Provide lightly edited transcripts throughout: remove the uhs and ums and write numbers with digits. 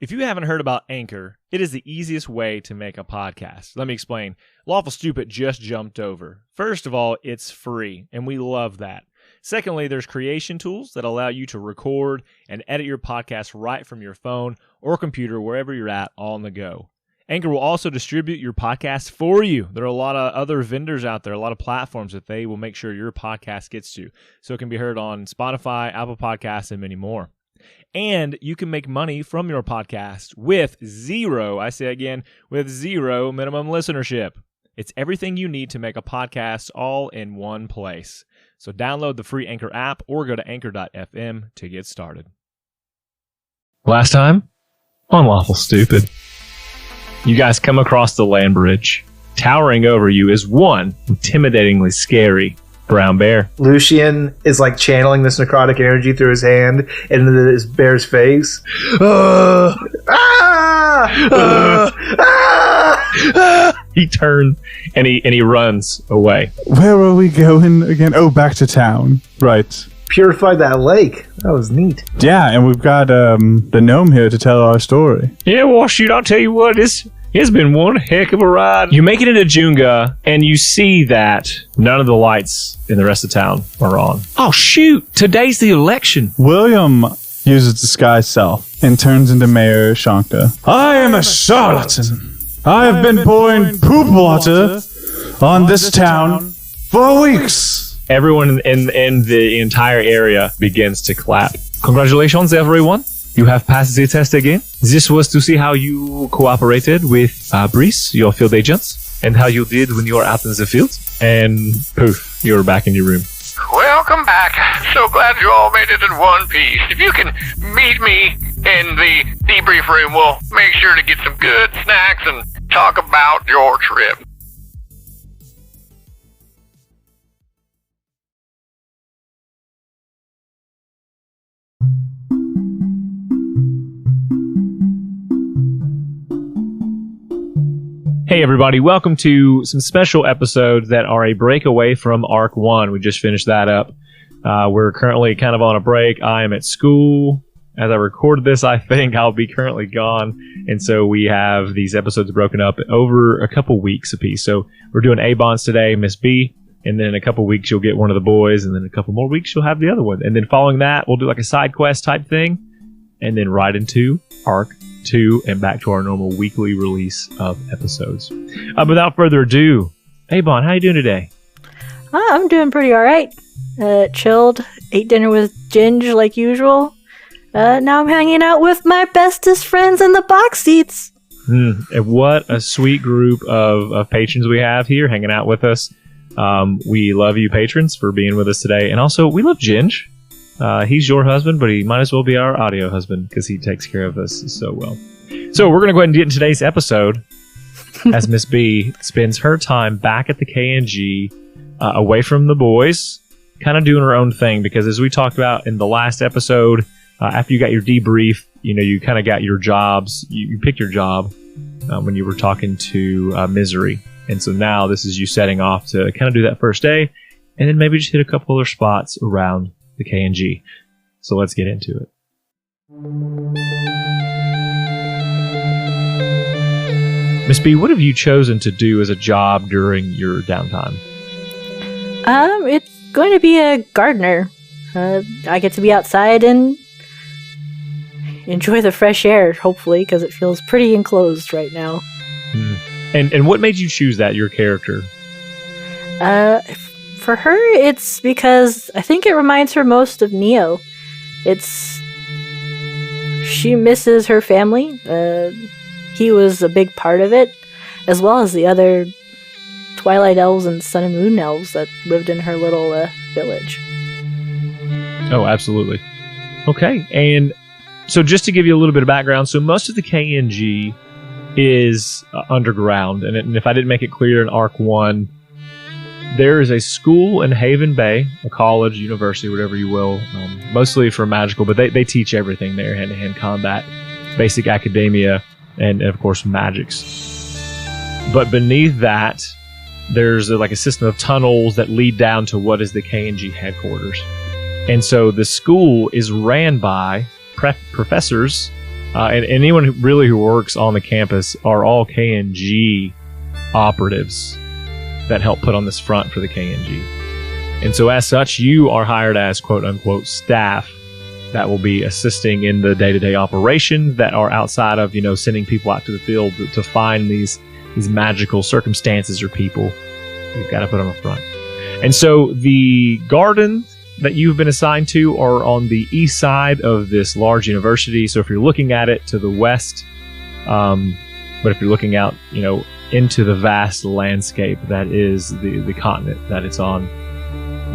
If you haven't heard about Anchor, it is the easiest way to make a podcast. Let me explain. Lawful Stupid just jumped over. First of all, it's free, and we love that. Secondly, there's creation tools that allow you to record and edit your podcast right from your phone or computer, wherever you're at, all on the go. Anchor will also distribute your podcast for you. There are a lot of other vendors out there, a lot of platforms that they will make sure your podcast gets to. So it can be heard on Spotify, Apple Podcasts, and many more. And you can make money from your podcast with zero minimum listenership. It's everything you need to make a podcast all in one place. So download the free Anchor app or go to anchor.fm to get started. Last time on Lawful Stupid, you guys come across the land bridge. Towering over you is one intimidatingly scary brown bear. Lucian is like channeling this necrotic energy through his hand into this bear's face. He turns and he runs away. Where are we going again? Oh, back to town. Right. Purified that lake. That was neat. Yeah, and we've got the gnome here to tell our story. Yeah, well, shoot, I'll tell you what, it's been one heck of a ride. You make it into Junga, and you see that none of the lights in the rest of town are on. Oh, shoot, today's the election. William uses disguise self and turns into Mayor Shankta. I am a charlatan. I have been pouring poop water on this town for weeks. Everyone in the entire area begins to clap. Congratulations, everyone. You have passed the test again. This was to see how you cooperated with Breeze, your field agents, and how you did when you were out in the field. And poof, you're back in your room. Welcome back. So glad you all made it in one piece. If you can meet me in the debrief room, we'll make sure to get some good snacks and talk about your trip. Hey everybody, welcome to some special episodes that are a breakaway from Arc 1. We just finished that up. We're currently kind of on a break. I am at school. As I record this, I think I'll be currently gone. And so we have these episodes broken up over a couple weeks apiece. So we're doing A-Bonds today, Miss B. And then in a couple weeks, you'll get one of the boys. And then a couple more weeks, you'll have the other one. And then following that, we'll do like a side quest type thing. And then right into Arc 2 and back to our normal weekly release of episodes. Without further ado, A-Bon, how you doing today? I'm doing pretty alright. Chilled, ate dinner with Ginge like usual. Now I'm hanging out with my bestest friends in the box seats. And what a sweet group of patrons we have here hanging out with us. We love you patrons for being with us today. And also, we love Ginge. He's your husband, but he might as well be our audio husband because he takes care of us so well. So we're going to go ahead and get into today's episode as Miss B spends her time back at the KNG, away from the boys, kind of doing her own thing because as we talked about in the last episode, after you got your debrief, you kind of got your jobs. You picked your job when you were talking to Misery. And so now this is you setting off to kind of do that first day and then maybe just hit a couple other spots around the KNG. So let's get into it. Miss B, what have you chosen to do as a job during your downtime? It's going to be a gardener. I get to be outside and enjoy the fresh air, hopefully, because it feels pretty enclosed right now. And what made you choose that, your character? For her, it's because I think it reminds her most of Neo. She misses her family. He was a big part of it, as well as the other Twilight Elves and Sun and Moon Elves that lived in her little village. Oh, absolutely. Okay, and so just to give you a little bit of background, so most of the KNG is underground, and if I didn't make it clear in Arc 1, there is a school in Haven Bay, a college, university, whatever you will, mostly for magical, but they teach everything there, hand-to-hand combat, basic academia, and of course magics. But beneath that, there's a system of tunnels that lead down to what is the KNG headquarters. And so the school is ran by professors And anyone who works on the campus are all KNG operatives that help put on this front for the KNG. And so as such, you are hired as quote-unquote staff that will be assisting in the day-to-day operations that are outside of, sending people out to the field to find these magical circumstances or people you've got to put on the front. And so the garden that you've been assigned to are on the east side of this large university. So if you're looking at it to the west, but if you're looking out, into the vast landscape that is the continent that it's on,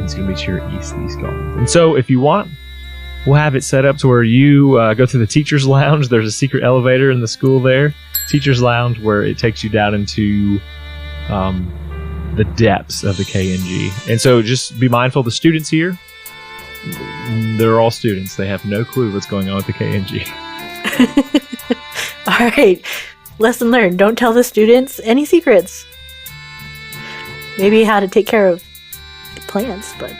it's going to be to your east, these gardens. And so if you want, we'll have it set up to where you go through the teacher's lounge. There's a secret elevator in the school there, teacher's lounge, where it takes you down into the depths of the KNG. And so just be mindful of the students here. They're all students. They have no clue what's going on with the KNG. All right. Lesson learned. Don't tell the students any secrets. Maybe how to take care of plants, but...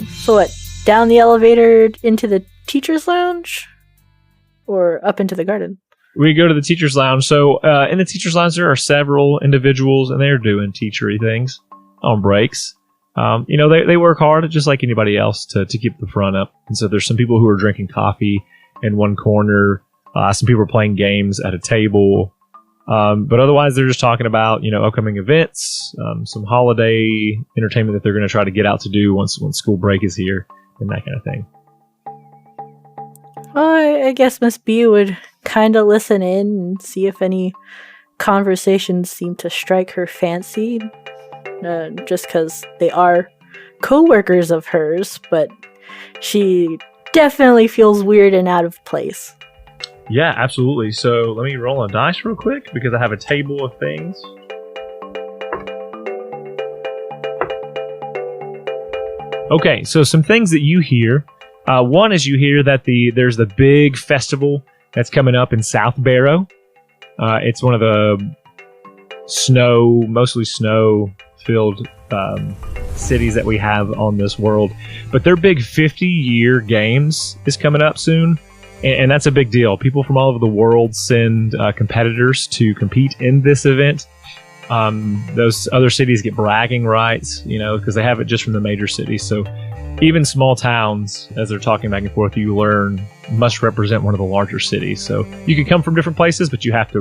So what? Down the elevator into the teacher's lounge? Or up into the garden? We go to the teacher's lounge. So in the teacher's lounge, there are several individuals, and they're doing teachery things on breaks. They work hard, just like anybody else, to keep the front up. And so there's some people who are drinking coffee in one corner. Some people are playing games at a table. But otherwise, they're just talking about, upcoming events, some holiday entertainment that they're going to try to get out to do once school break is here, and that kind of thing. Well, I guess Miss B would kind of listen in and see if any conversations seem to strike her fancy. Just because they are co-workers of hers, but she definitely feels weird and out of place. Yeah, absolutely. So let me roll a dice real quick because I have a table of things. Okay, so some things that you hear. One is you hear that there's the big festival that's coming up in South Barrow. It's one of the mostly snow-filled cities that we have on this world. But their big 50-year games is coming up soon. And that's a big deal. People from all over the world send competitors to compete in this event. Those other cities get bragging rights, because they have it just from the major cities. So even small towns, as they're talking back and forth, you learn must represent one of the larger cities. So you can come from different places, but you have to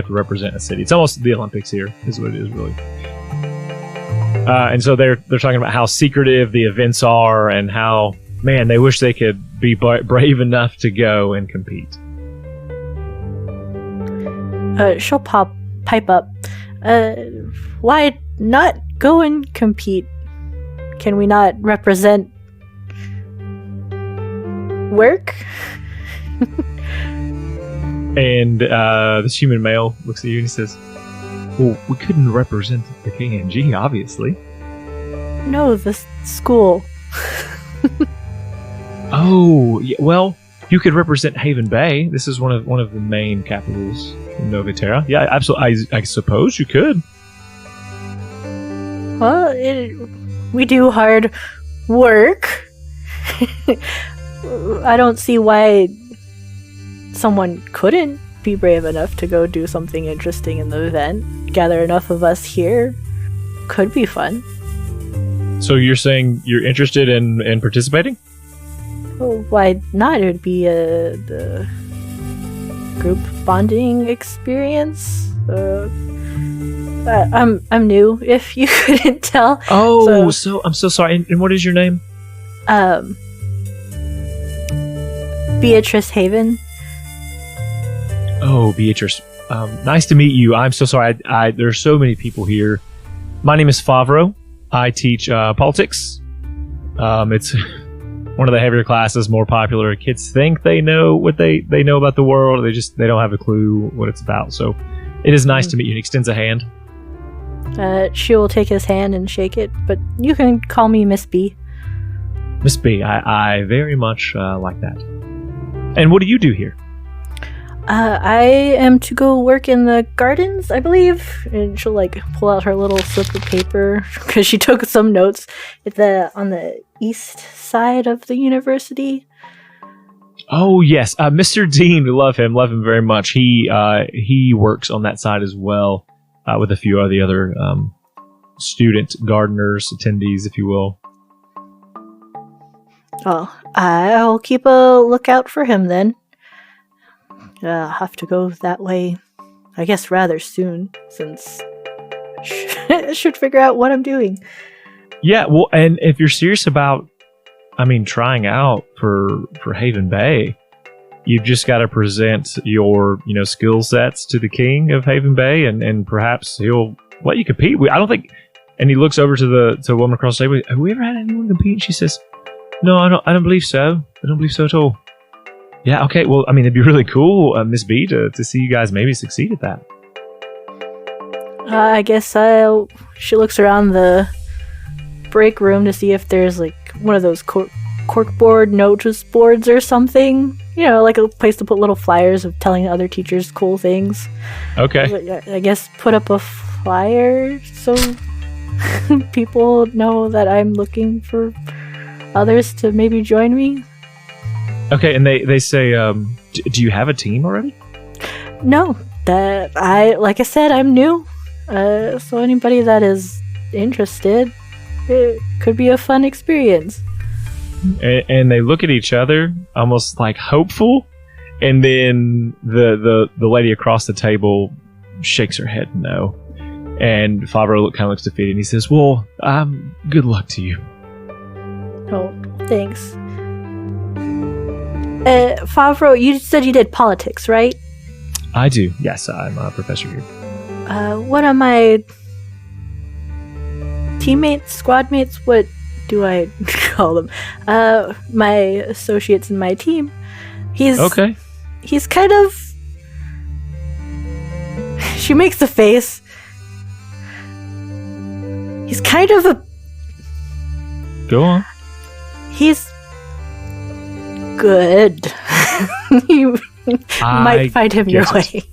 represent a city. It's almost the Olympics here, is what it is really. And so they're talking about how secretive the events are and how, man, they wish they could be brave enough to go and compete. She'll pipe up. Why not go and compete? Can we not represent work? And this human male looks at you and he says, well, we couldn't represent the KNG, obviously. No, the school. Oh, yeah, well, you could represent Haven Bay. This is one of the main capitals in Nova Terra. Yeah, absolutely. I suppose you could. Well, we do hard work. I don't see why someone couldn't be brave enough to go do something interesting in the event. Gather enough of us here. Could be fun. So you're saying you're interested in participating? Well, why not? It would be the group bonding experience. I'm new, if you couldn't tell. Oh, so I'm so sorry. And what is your name? Beatrice Haven. Oh, Beatrice. Nice to meet you. I'm so sorry. There's so many people here. My name is Favreau. I teach politics. It's one of the heavier classes, more popular. Kids think they know what they know about the world. They don't have a clue what it's about. So it is nice to meet you. He extends a hand. She will take his hand and shake it, but you can call me Miss B. Miss B, I very much like that. And what do you do here? I am to go work in the gardens, I believe. And she'll like pull out her little slip of paper because she took some notes on the east side of the university. Oh yes, Mr. Dean, we love him very much. He works on that side as well, with a few of the other student gardeners, attendees, if you will. Oh, I'll keep a lookout for him then. I'll have to go that way, I guess, rather soon, since I should figure out what I'm doing. Yeah, well, and if you're serious about, trying out for Haven Bay, you've just got to present your, skill sets to the king of Haven Bay, and perhaps he'll let you compete. I don't think. And he looks over to the woman across the table. Have we ever had anyone compete? And she says, "No, I don't believe so. I don't believe so at all." Yeah, okay. Well, it'd be really cool, Miss B, to see you guys maybe succeed at that. I guess she looks around the break room to see if there's like one of those corkboard notice boards or something. Like a place to put little flyers of telling other teachers cool things. Okay. I guess put up a flyer so people know that I'm looking for others to maybe join me. Okay, and they say, do you have a team already? No, like I said, I'm new. So anybody that is interested, it could be a fun experience. And they look at each other, almost like hopeful, and then the lady across the table shakes her head no. And Favreau kind of looks defeated, and he says, "Well, good luck to you." Oh, thanks. Favreau, you said you did politics, right? I do. Yes, I'm a professor here. One of my teammates, squad mates, what do I call them? My associates in my team. He's kind of... She makes a face. He's kind of a... Go on. He's good. You might find him your way.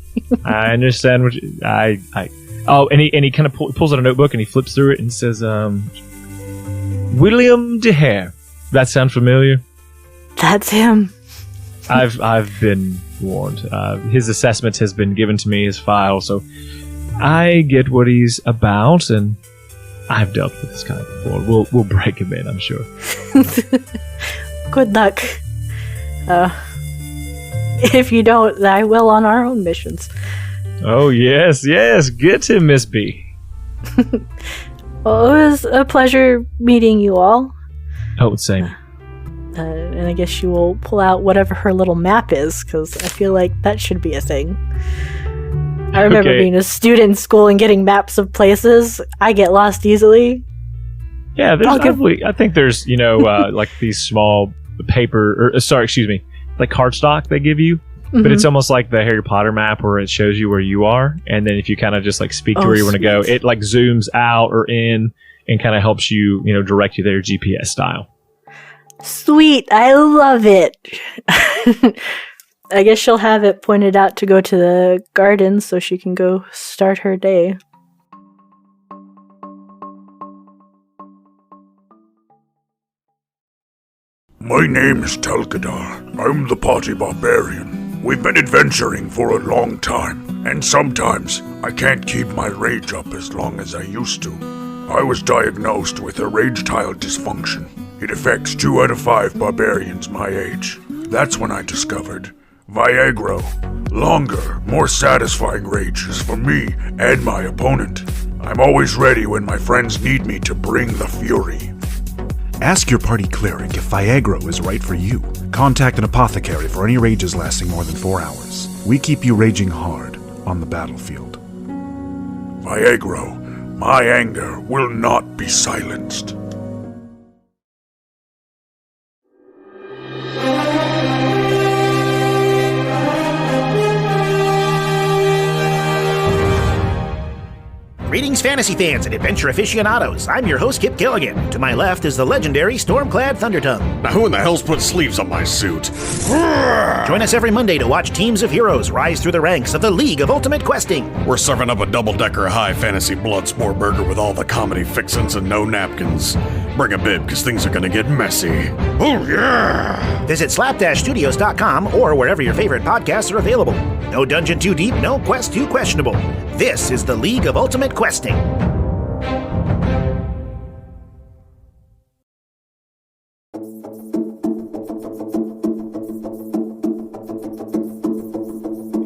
I understand what you, and he kind of pulls out a notebook and he flips through it and says, William DeHare. That sound familiar? That's him. I've been warned. His assessment has been given to me, his file, so I get what he's about, and I've dealt with this guy before. We'll break him in, I'm sure. Good luck. If you don't, I will on our own missions. Oh, yes. Get him, Miss B. Well, it was a pleasure meeting you all. Oh, same. And I guess she will pull out whatever her little map is, because I feel like that should be a thing. I remember being a student in school and getting maps of places. I get lost easily. Yeah, I think there's, like these small paper, like cardstock they give you. Mm-hmm. But it's almost like the Harry Potter map where it shows you where you are. And then if you kind of just like speak to where you want to go, it like zooms out or in and kind of helps you, direct you there GPS style. Sweet. I love it. I guess she'll have it pointed out to go to the garden so she can go start her day. My name is Telkadar. I'm the party barbarian. We've been adventuring for a long time, and sometimes I can't keep my rage up as long as I used to. I was diagnosed with erectile dysfunction. It affects 2 out of 5 barbarians my age. That's when I discovered Viagra. Longer, more satisfying rages for me and my opponent. I'm always ready when my friends need me to bring the fury. Ask your party cleric if Viagra is right for you. Contact an apothecary for any rages lasting more than 4 hours. We keep you raging hard on the battlefield. Viagra, my anger will not be silenced. Greetings Greetings, fantasy fans and adventure aficionados. I'm your host, Kip Gilligan. To my left is the legendary Stormclad Thundertongue. Now who in the hell's put sleeves on my suit? Join us every Monday to watch teams of heroes rise through the ranks of the League of Ultimate Questing. We're serving up a double-decker high fantasy blood sport burger with all the comedy fixins and no napkins. Bring a bib, because things are gonna get messy. Oh, yeah! Visit slapdashstudios.com or wherever your favorite podcasts are available. No dungeon too deep, no quest too questionable. This is the League of Ultimate Questing.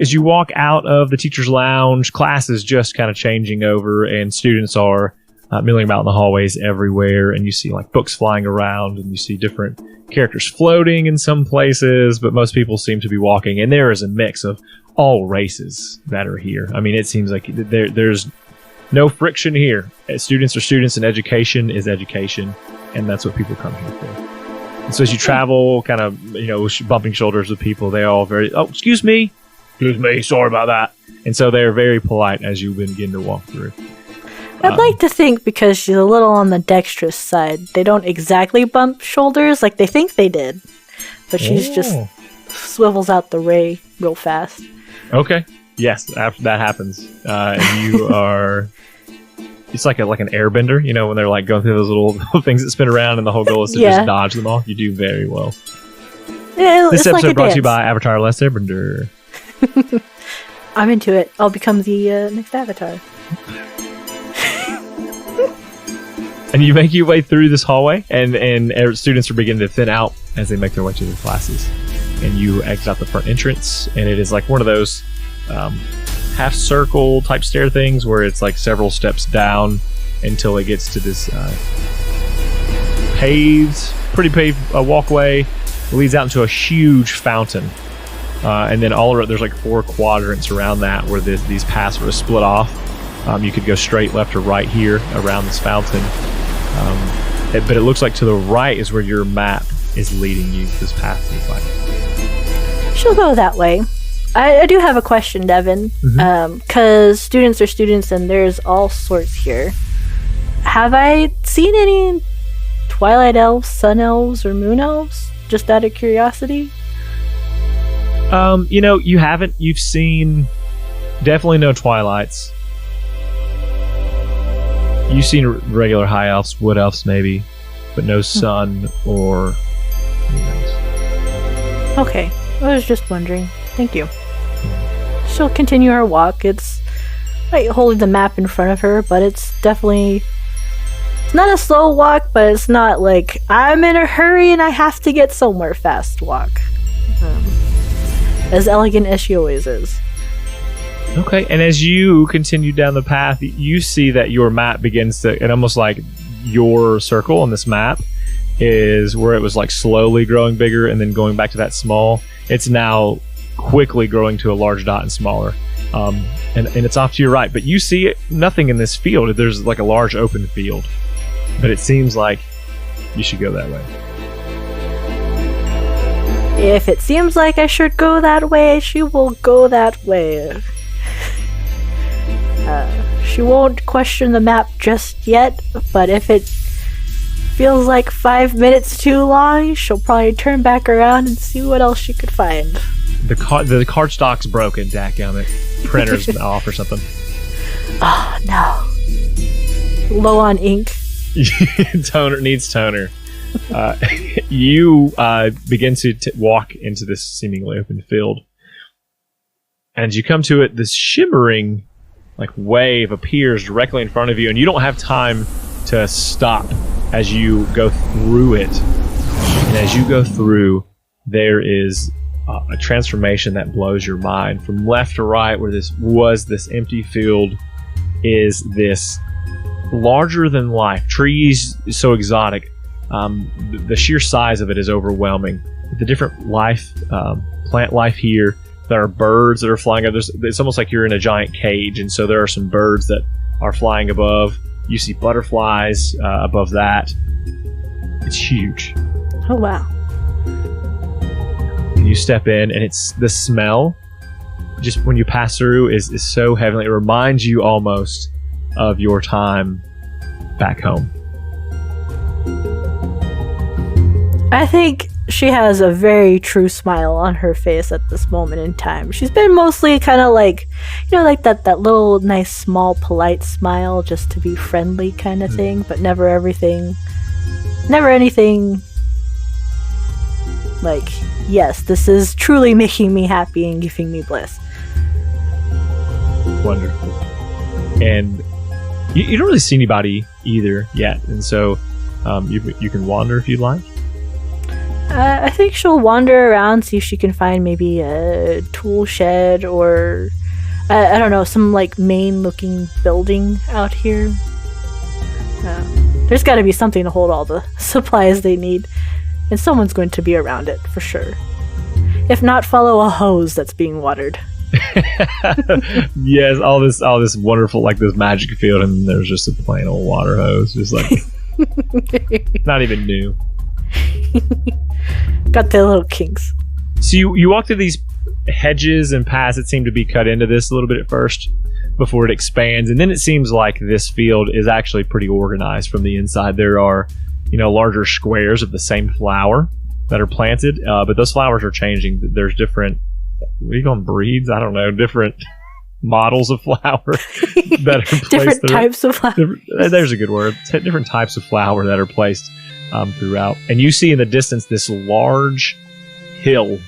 As you walk out of the teacher's lounge, class is just kind of changing over, and students are milling about in the hallways everywhere, and you see like books flying around, and you see different characters floating in some places, but most people seem to be walking, and there is a mix of all races that are here. I mean, it seems like there's no friction here. Students are students, and education is education, and that's what people come here for. And so as you travel, kind of, bumping shoulders with people, they all excuse me, sorry about that. And so they're very polite as you begin to walk through. I'd like to think, because she's a little on the dexterous side, they don't exactly bump shoulders like they think they did, but she's just swivels out the ray real fast. Okay. Yes, after that happens, and you are. It's like an airbender, when they're like going through those little things that spin around, and the whole goal is to just dodge them all. You do very well. This episode like brought to you by Avatar: Last Airbender. I'm into it. I'll become the next Avatar. And you make your way through this hallway, and students are beginning to thin out as they make their way to their classes. And you exit out the front entrance, and it is like one of those half circle type stair things where it's like several steps down until it gets to this pretty paved walkway. It leads out into a huge fountain. And then all around, there's like 4 quadrants around that where these paths are split off. You could go straight left or right here around this fountain. But it looks like to the right is where your map is leading you. This path looks like. She'll go that way. I do have a question, Devin. Because students are students and there's all sorts here. Have I seen any Twilight Elves, Sun Elves, or Moon Elves? Just out of curiosity? You haven't. You've seen definitely no Twilights. You've seen regular high elves, wood elves maybe, but no sun or Moon elves. Okay, I was just wondering. Thank you. She'll continue her walk. It's like holding the map in front of her, but it's definitely... It's not a slow walk, but it's not like, I'm in a hurry and I have to get somewhere fast walk. As elegant as she always is. Okay, and as you continue down the path, you see that your map begins to... And almost like your circle on this map is where it was like slowly growing bigger and then going back to that small. It's now quickly growing to a large dot and smaller. And it's off to your right. But you see nothing in this field. There's like a large open field. But it seems like you should go that way. If it seems like I should go that way, she will go that way. She won't question the map just yet, but if it feels like 5 minutes too long, she'll probably turn back around and see what else she could find. The cardstock's broken, dadgummit. Printer's off or something. Oh, no. Low on ink. Toner needs toner. You begin to walk into this seemingly open field. And as you come to it, this shimmering wave appears directly in front of you, and you don't have time to stop as you go through it. And as you go through, there is a transformation that blows your mind. From left to right, where this was this empty field, is this larger than life. Trees so exotic. The sheer size of it is overwhelming. The different life, plant life here. There are birds that are flying up. It's almost like you're in a giant cage, and so there are some birds that are flying above. You see butterflies above that. It's huge. Oh, wow. And you step in, and it's the smell, just when you pass through, is so heavenly. It reminds you almost of your time back home? I think she has a very true smile on her face at this moment in time. She's been mostly kind of like, like that little nice, small, polite smile just to be friendly kind of thing, but never anything like, yes, this is truly making me happy and giving me bliss. Wonderful. And you don't really see anybody either yet, and so you can wander if you'd like. I think she'll wander around, see if she can find maybe a tool shed or, I don't know, some like main looking building out here. There's got to be something to hold all the supplies they need, and someone's going to be around it for sure. If not, follow a hose that's being watered. Yes, all this wonderful, like this magic field, and there's just a plain old water hose, just like not even new. Got the little kinks. So you walk through these hedges and paths that seem to be cut into this a little bit at first before it expands, and then it seems like this field is actually pretty organized from the inside. There are larger squares of the same flower that are planted, but those flowers are changing. There's different, what do you call them, breeds? I don't know, different models of flower that are placed. Different types of flower. There's a good word. Different types of flower that are placed throughout. And you see in the distance this large hill,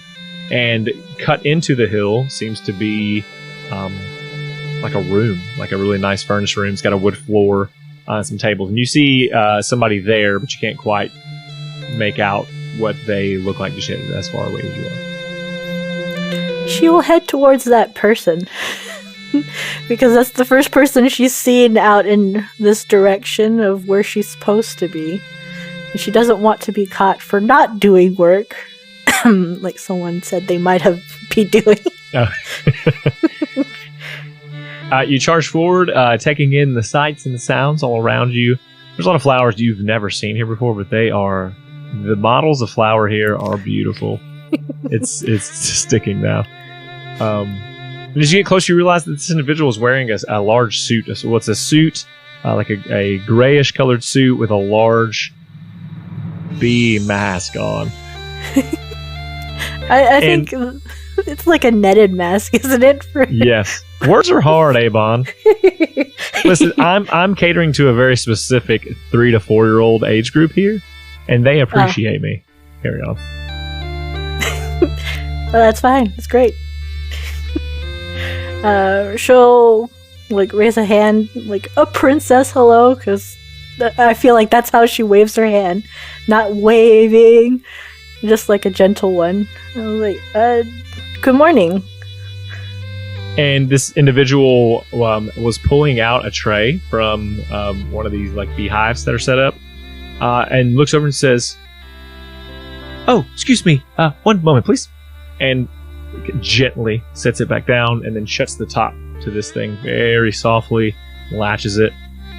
and cut into the hill seems to be like a room, like a really nice furnished room. It's got a wood floor, some tables. And you see somebody there, but you can't quite make out what they look like just as far away as you are. She will head towards that person because that's the first person she's seen out in this direction of where she's supposed to be. And she doesn't want to be caught for not doing work, like someone said they might have been doing. You charge forward, taking in the sights and the sounds all around you. There's a lot of flowers you've never seen here before, but the models of flower here are beautiful. It's sticking now. And as you get closer, you realize that this individual is wearing a large suit. So it's a suit, like a grayish colored suit with a large bee mask on. I think it's like a netted mask, isn't it? Yes. Words are hard, Avon. Listen, I'm catering to a very specific 3 to 4 year old age group here, and they appreciate me. Carry on. Well, that's fine. It's great. She'll like raise a hand, like a princess hello, because I feel like that's how she waves her hand, not waving, just like a gentle one. I was like, good morning. And this individual was pulling out a tray from one of these like beehives that are set up, and looks over and says, "Oh, excuse me, one moment, please," and gently sets it back down and then shuts the top to this thing very softly, latches it,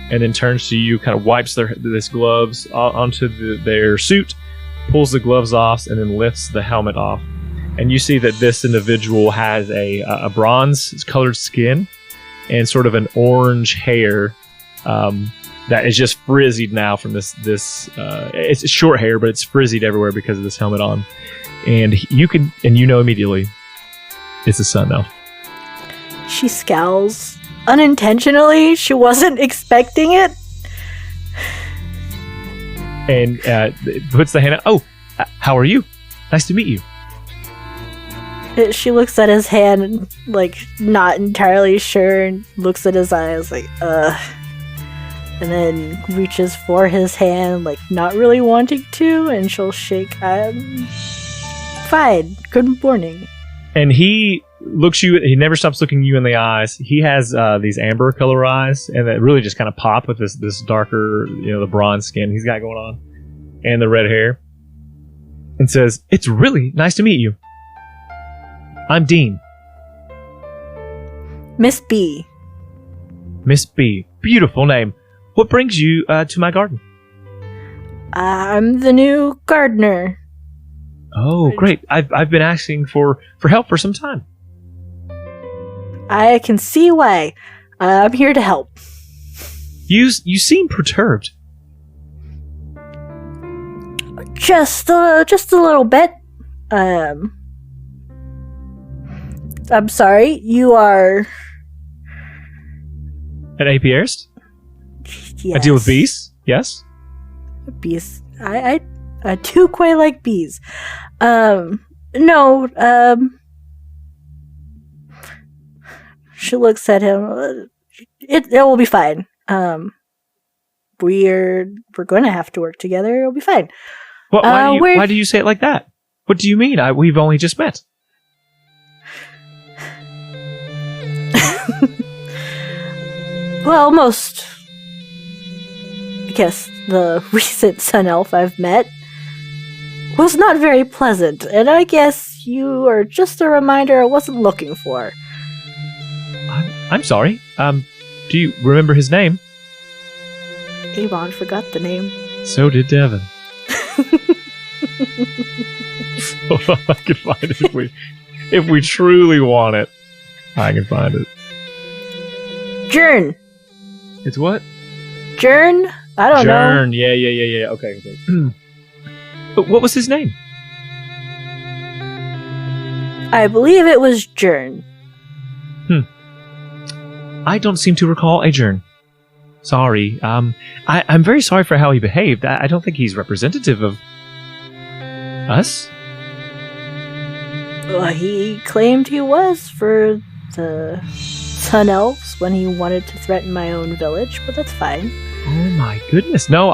and then turns to you, kind of wipes this gloves onto their suit, pulls the gloves off, and then lifts the helmet off. And you see that this individual has a bronze-colored skin and sort of an orange hair that is just frizzied now from this. It's short hair, but it's frizzied everywhere because of this helmet on. And you know immediately it's a sun elf. She scowls unintentionally. She wasn't expecting it. And puts the hand out. "Oh, how are you? Nice to meet you." She looks at his hand, like, not entirely sure, and looks at his eyes, like, and then reaches for his hand, like, not really wanting to, and she'll shake, fine, good morning. And he looks he never stops looking you in the eyes. He has these amber color eyes, and that really just kind of pop with this darker, the bronze skin he's got going on, and the red hair, and says, "It's really nice to meet you. I'm Dean." Miss B. Miss B. Beautiful name. What brings you to my garden? I'm the new gardener. Oh, great. I've been asking for help for some time. I can see why. I'm here to help. You seem perturbed. Just a little bit. I'm sorry. You are An apiarist? yes. I deal with bees. Yes. Bees. I do quite like bees. No. She looks at him. It will be fine. We're going to have to work together. It'll be fine. Why do you say it like that? What do you mean? We've only just met. Well, I guess the recent Sun Elf I've met was not very pleasant, and I guess you are just a reminder I wasn't looking for. I'm sorry. Do you remember his name? Avon forgot the name. So did Devin. I can find it if we truly want it. I can find it. Jern. It's what? Jern? I don't know. Jern. Yeah. Okay. But what was his name? I believe it was Jern. I don't seem to recall a Jern. Sorry. I'm very sorry for how he behaved. I don't think he's representative of us. Well, he claimed he was for the Sun Elves when he wanted to threaten my own village, but that's fine. Oh my goodness. No,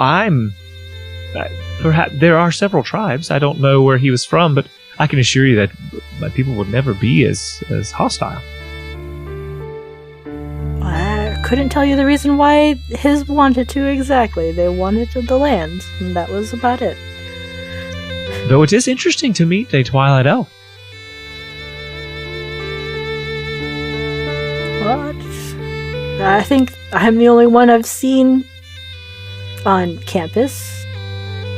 perhaps there are several tribes. I don't know where he was from, but I can assure you that my people would never be as hostile. I couldn't tell you the reason why his wanted to exactly. They wanted the land, and that was about it. Though it is interesting to meet a Twilight Elf. Well, I think I'm the only one I've seen on campus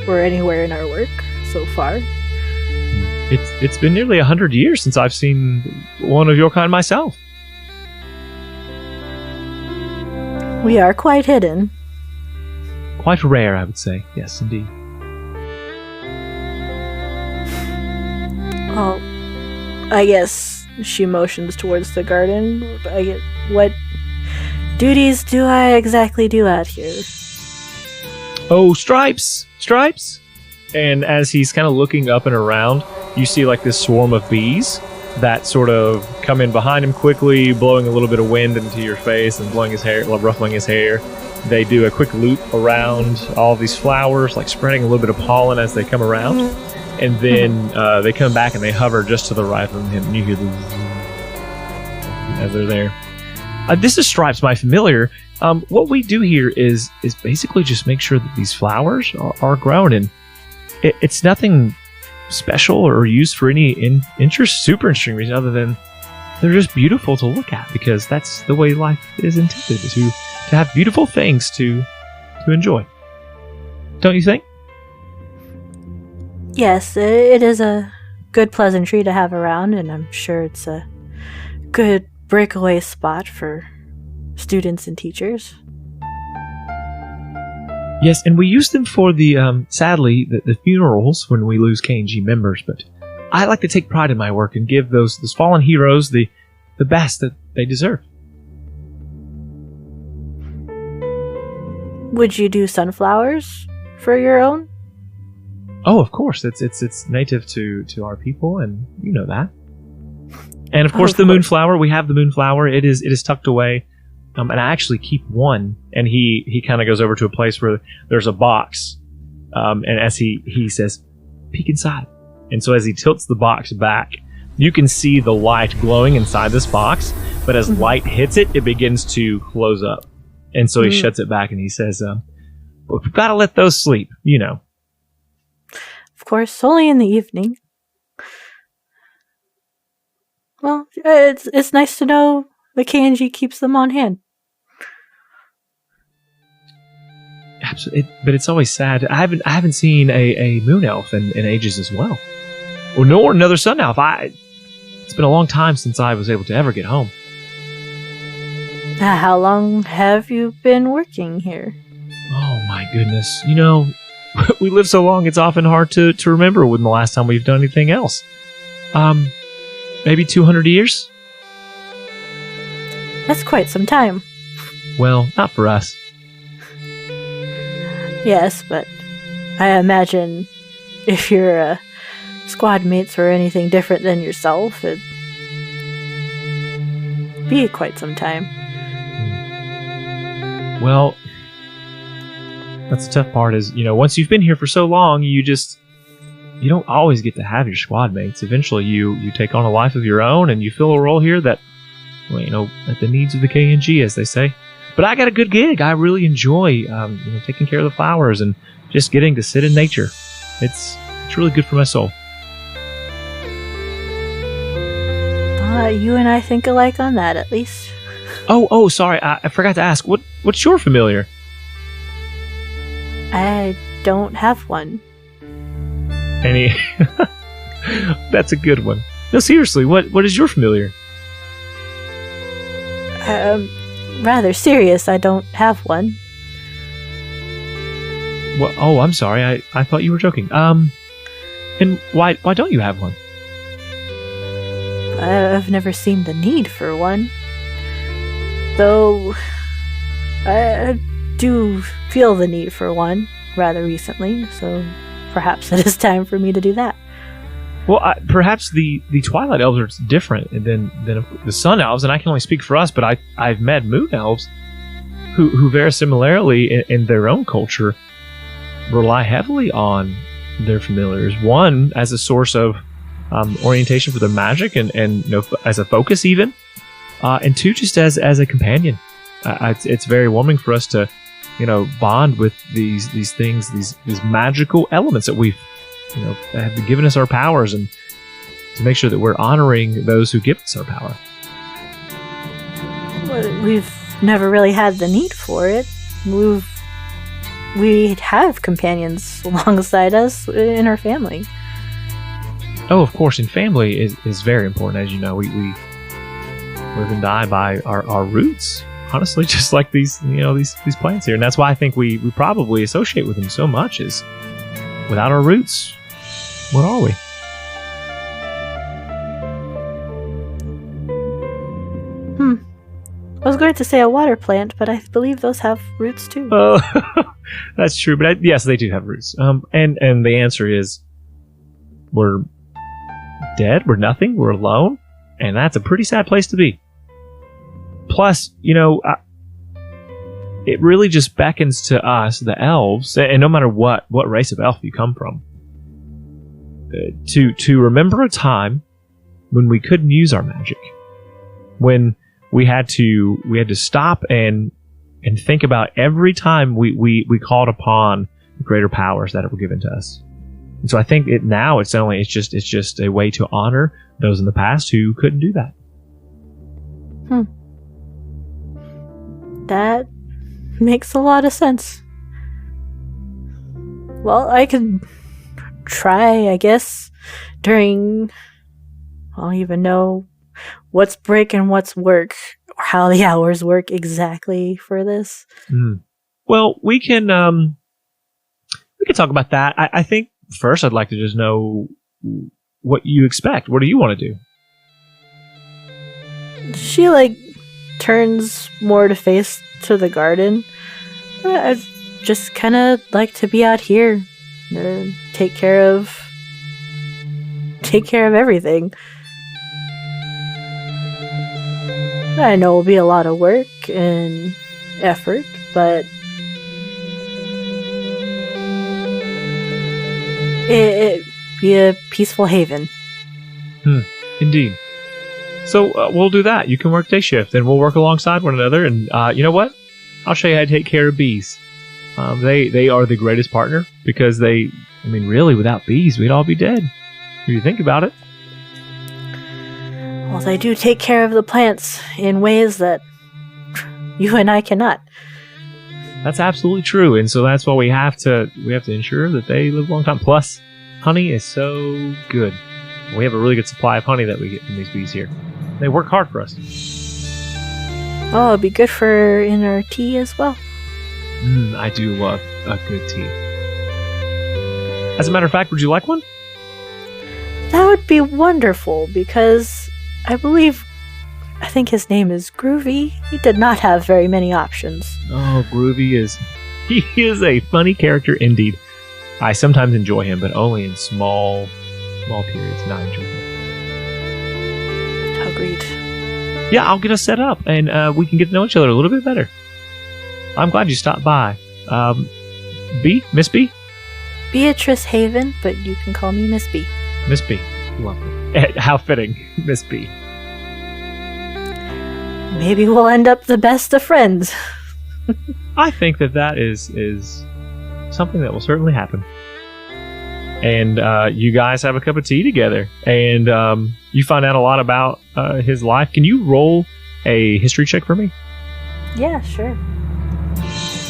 or anywhere in our work so far. It's been nearly 100 years since I've seen one of your kind myself. We are quite hidden. Quite rare, I would say. Yes, indeed. Well, I guess she motions towards the garden. What duties do I exactly do out here? Oh, Stripes! And as he's kind of looking up and around, you see like this swarm of bees that sort of come in behind him quickly, blowing a little bit of wind into your face and blowing his hair, ruffling his hair. They do a quick loop around all these flowers, like spreading a little bit of pollen as they come around. And then they come back and they hover just to the right of him, and you hear the as they're there. This is Stripes, my familiar. What we do here is basically just make sure that these flowers are grown, and it's nothing special or used for any super interesting reason other than they're just beautiful to look at, because that's the way life is intended, to have beautiful things to enjoy. Don't you think? Yes, it is a good pleasantry to have around, and I'm sure it's a good breakaway spot for students and teachers. Yes, and we use them for the, sadly, the funerals when we lose K&G members, but I like to take pride in my work and give those fallen heroes the best that they deserve. Would you do sunflowers for your own? Oh, of course. It's native to our people, and you know that. And of course, the moonflower. We have the moonflower. It is tucked away, and I actually keep one. And he kind of goes over to a place where there's a box, and as he says, "Peek inside." And so as he tilts the box back, you can see the light glowing inside this box. But as light hits it, it begins to close up, and so he shuts it back and he says, "We've got to let those sleep, you know." Of course, only in the evening. Well, it's nice to know the K&G keeps them on hand. Absolutely, but it's always sad. I haven't seen a moon elf in ages as well, or nor another sun elf. It's been a long time since I was able to ever get home. How long have you been working here? Oh my goodness. You know, we live so long, it's often hard to remember when the last time we've done anything else. Maybe 200 years? That's quite some time. Well, not for us. Yes, but I imagine if your squad mates were anything different than yourself, it'd be quite some time. Well, that's the tough part is, once you've been here for so long, you don't always get to have your squad mates. Eventually, you take on a life of your own, and you fill a role here that, at the needs of the KNG, as they say. But I got a good gig. I really enjoy, taking care of the flowers and just getting to sit in nature. It's really good for my soul. You and I think alike on that, at least. Oh, sorry. I forgot to ask. What's your familiar? I don't have one. Any? That's a good one. No, seriously. What is your familiar? Rather serious. I don't have one. Well, oh, I'm sorry. I thought you were joking. And why don't you have one? I've never seen the need for one. Though, I do feel the need for one rather recently, so perhaps it is time for me to do that. Well, perhaps the Twilight Elves are different than the Sun Elves, and I can only speak for us, but I've met Moon Elves who very similarly in their own culture rely heavily on their familiars. One, as a source of orientation for their magic and as a focus even, and two, just as a companion. It's very warming for us to bond with these things, these magical elements that we've have given us our powers, and to make sure that we're honoring those who give us our power. Well, we've never really had the need for it. We have companions alongside us in our family. Oh, of course, and family is very important. As you know, we live and die by our roots. Honestly, just like these plants here, and that's why I think we probably associate with them so much. Is without our roots, what are we? I was going to say a water plant, but I believe those have roots too. Oh, that's true. But yes, they do have roots. And the answer is, we're dead. We're nothing. We're alone, and that's a pretty sad place to be. Plus, it really just beckons to us, the elves, and no matter what race of elf you come from, to remember a time when we couldn't use our magic, when we had to stop and think about every time we called upon greater powers that were given to us. And so I think it's just a way to honor those in the past who couldn't do that. That makes a lot of sense. Well, I could try, I guess, during... I don't even know what's break and what's work, or how the hours work exactly for this. Well, we can talk about that. I think first I'd like to just know what you expect. What do you want to do? She turns more to face to the garden. I'd just kind of like to be out here, take care of everything. I know it'll be a lot of work and effort, but it'd be a peaceful haven. Indeed. So we'll do that. You can work day shift, and we'll work alongside one another. And you know what? I'll show you how to take care of bees. They are the greatest partner because really, without bees, we'd all be dead. If you think about it. Well, they do take care of the plants in ways that you and I cannot. That's absolutely true, and so that's why we have to ensure that they live a long time. Plus, honey is so good. We have a really good supply of honey that we get from these bees here. They work hard for us. Oh, it'd be good for in our tea as well. I do love a good tea. As a matter of fact, would you like one? That would be wonderful, because I think his name is Groovy. He did not have very many options. Oh, Groovy he is a funny character indeed. I sometimes enjoy him, but only in small periods, and I enjoy him. Agreed. Yeah, I'll get us set up, and we can get to know each other a little bit better. I'm glad you stopped by. Miss B? Beatrice Haven, but you can call me Miss B. Miss B. Lovely. How fitting, Miss B. Maybe we'll end up the best of friends. I think that is something that will certainly happen. And you guys have a cup of tea together, and you find out a lot about his life. Can you roll a history check for me? Yeah, sure.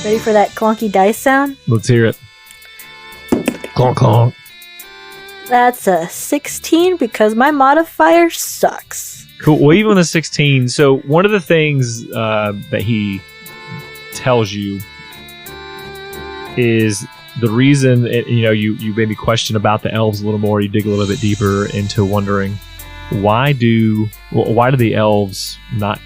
Ready for that clunky dice sound? Let's hear it. Clonk, clonk. That's a 16 because my modifier sucks. Cool. Well, even with a 16, so one of the things that he tells you is the reason, you maybe question about the elves a little more, you dig a little bit deeper into wondering why do the elves not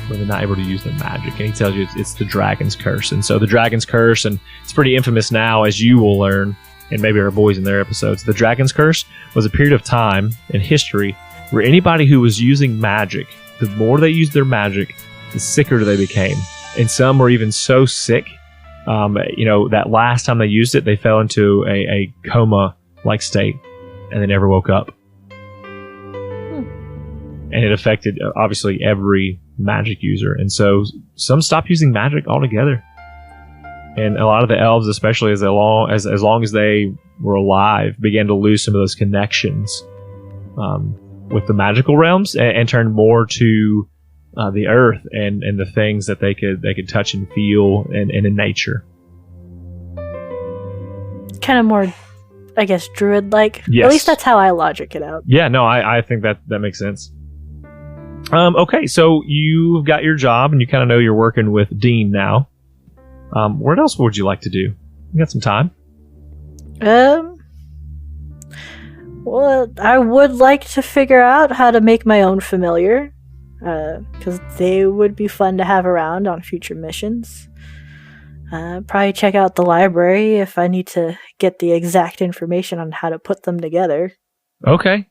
able to use their magic? And he tells you it's the dragon's curse. And so the dragon's curse, and it's pretty infamous now, as you will learn, and maybe our boys in their episodes, the dragon's curse was a period of time in history where anybody who was using magic, the more they used their magic, the sicker they became. And some were even so sick, that last time they used it, they fell into a coma-like state, and they never woke up. And it affected, obviously, every magic user. And so some stopped using magic altogether. And a lot of the elves, especially as long as they were alive, began to lose some of those connections with the magical realms and turned more to the earth and the things that they could touch and feel and in nature. Kind of more, I guess, druid-like. Yes. At least that's how I logic it out. Yeah, no, I think that makes sense. Okay, so you've got your job and you kind of know you're working with Dean now. What else would you like to do? You got some time? Well, I would like to figure out how to make my own familiar, because they would be fun to have around on future missions. Probably check out the library if I need to get the exact information on how to put them together. Okay.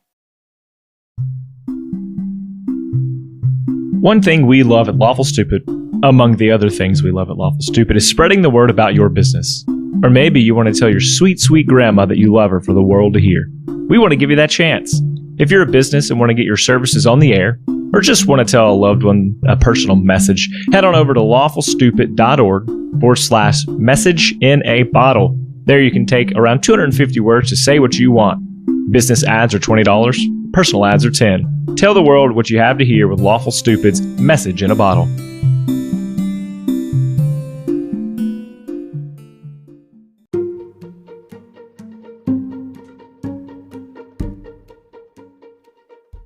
One thing we love at Lawful Stupid, among the other things we love at Lawful Stupid, is spreading the word about your business. Or maybe you want to tell your sweet, sweet grandma that you love her for the world to hear. We want to give you that chance. If you're a business and want to get your services on the air, or just want to tell a loved one a personal message, head on over to lawfulstupid.org/message in a bottle. There you can take around 250 words to say what you want. Business ads are $20. Personal ads are $10. Tell the world what you have to hear with Lawful Stupid's Message in a Bottle.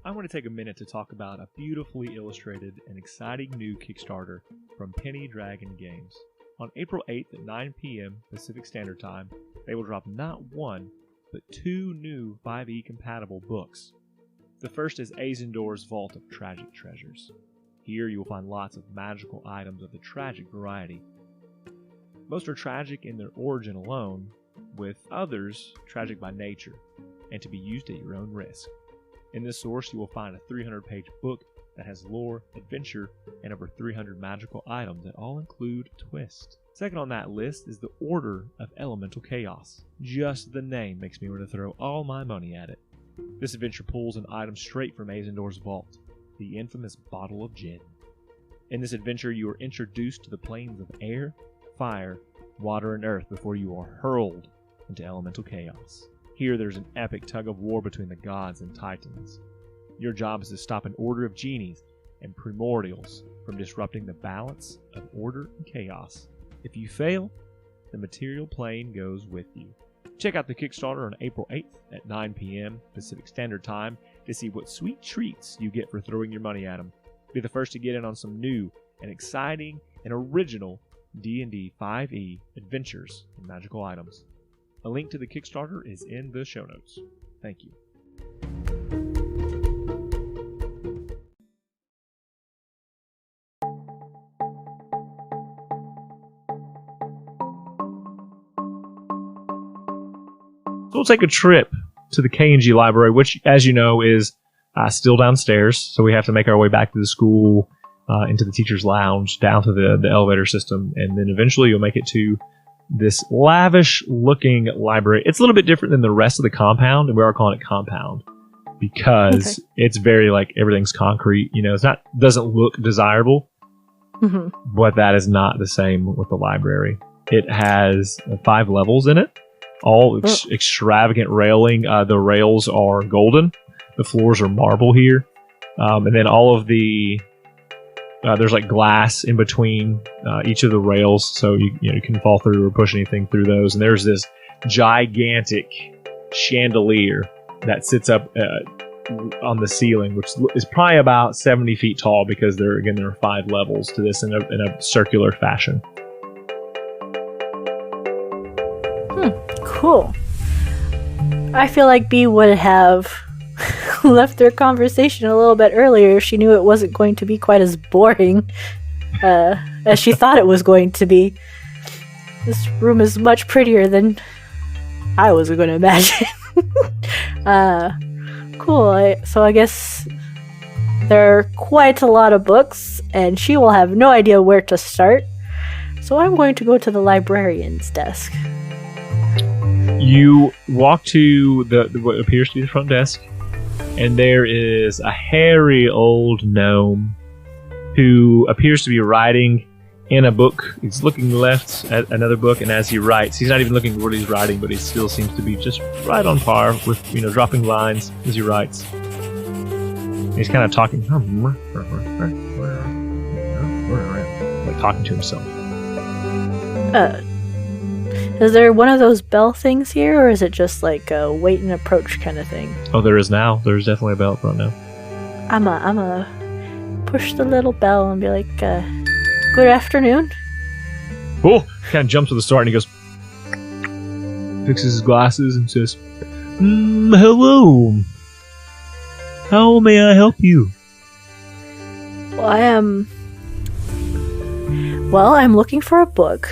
I want to take a minute to talk about a beautifully illustrated and exciting new Kickstarter from Penny Dragon Games. On April 8th at 9 p.m. Pacific Standard Time, they will drop not one, but 2 new 5e compatible books. The first is Azendor's Vault of Tragic Treasures. Here you will find lots of magical items of the tragic variety. Most are tragic in their origin alone, with others tragic by nature, and to be used at your own risk. In this source you will find a 300-page book that has lore, adventure, and over 300 magical items that all include a twist. Second on that list is the Order of Elemental Chaos. Just the name makes me want to throw all my money at it. This adventure pulls an item straight from Azendor's vault, the infamous bottle of gin. In this adventure you are introduced to the planes of air, fire, water, and earth before you are hurled into elemental chaos. Here there's an epic tug of war between the gods and titans. Your job is to stop an order of genies and primordials from disrupting the balance of order and chaos. If you fail, the material plane goes with you. Check out the Kickstarter on April 8th at 9 p.m. Pacific Standard Time to see what sweet treats you get for throwing your money at them. Be the first to get in on some new and exciting and original D&D 5e Adventures in Magical Items. A link to the Kickstarter is in the show notes. Thank you. So we'll take a trip to the K&G library, which, as you know, is still downstairs. So we have to make our way back to the school, into the teacher's lounge, down to the elevator system, and then eventually you'll make it to this lavish-looking library. It's a little bit different than the rest of the compound, and we are calling it compound because it's very like everything's concrete. You know, doesn't look desirable, but that is not the same with the library. It has 5 levels in it. All extravagant railing. The rails are golden. The floors are marble here. And then all of the... there's like glass in between each of the rails, so you can fall through or push anything through those. And there's this gigantic chandelier that sits up on the ceiling, which is probably about 70 feet tall because there are 5 levels to this in a circular fashion. Cool. I feel like Bee would have left their conversation a little bit earlier if she knew it wasn't going to be quite as boring as she thought it was going to be. This room is much prettier than I was going to imagine. Cool. So I guess there are quite a lot of books, and she will have no idea where to start. So I'm going to go to the librarian's desk. You walk to what appears to be the front desk, and there is a hairy old gnome who appears to be writing in a book. He's looking left at another book, and as he writes, he's not even looking at what he's writing, but he still seems to be just right on par with, dropping lines as he writes. He's kind of talking, like talking to himself. Is there one of those bell things here, or is it just like a wait and approach kind of thing? Oh, there is now. There's definitely a bell front now. I'm a push the little bell and be like, good afternoon. Oh, kind of jumps to the start and he goes, fixes his glasses and says, hello. How may I help you? Well, I'm looking for a book.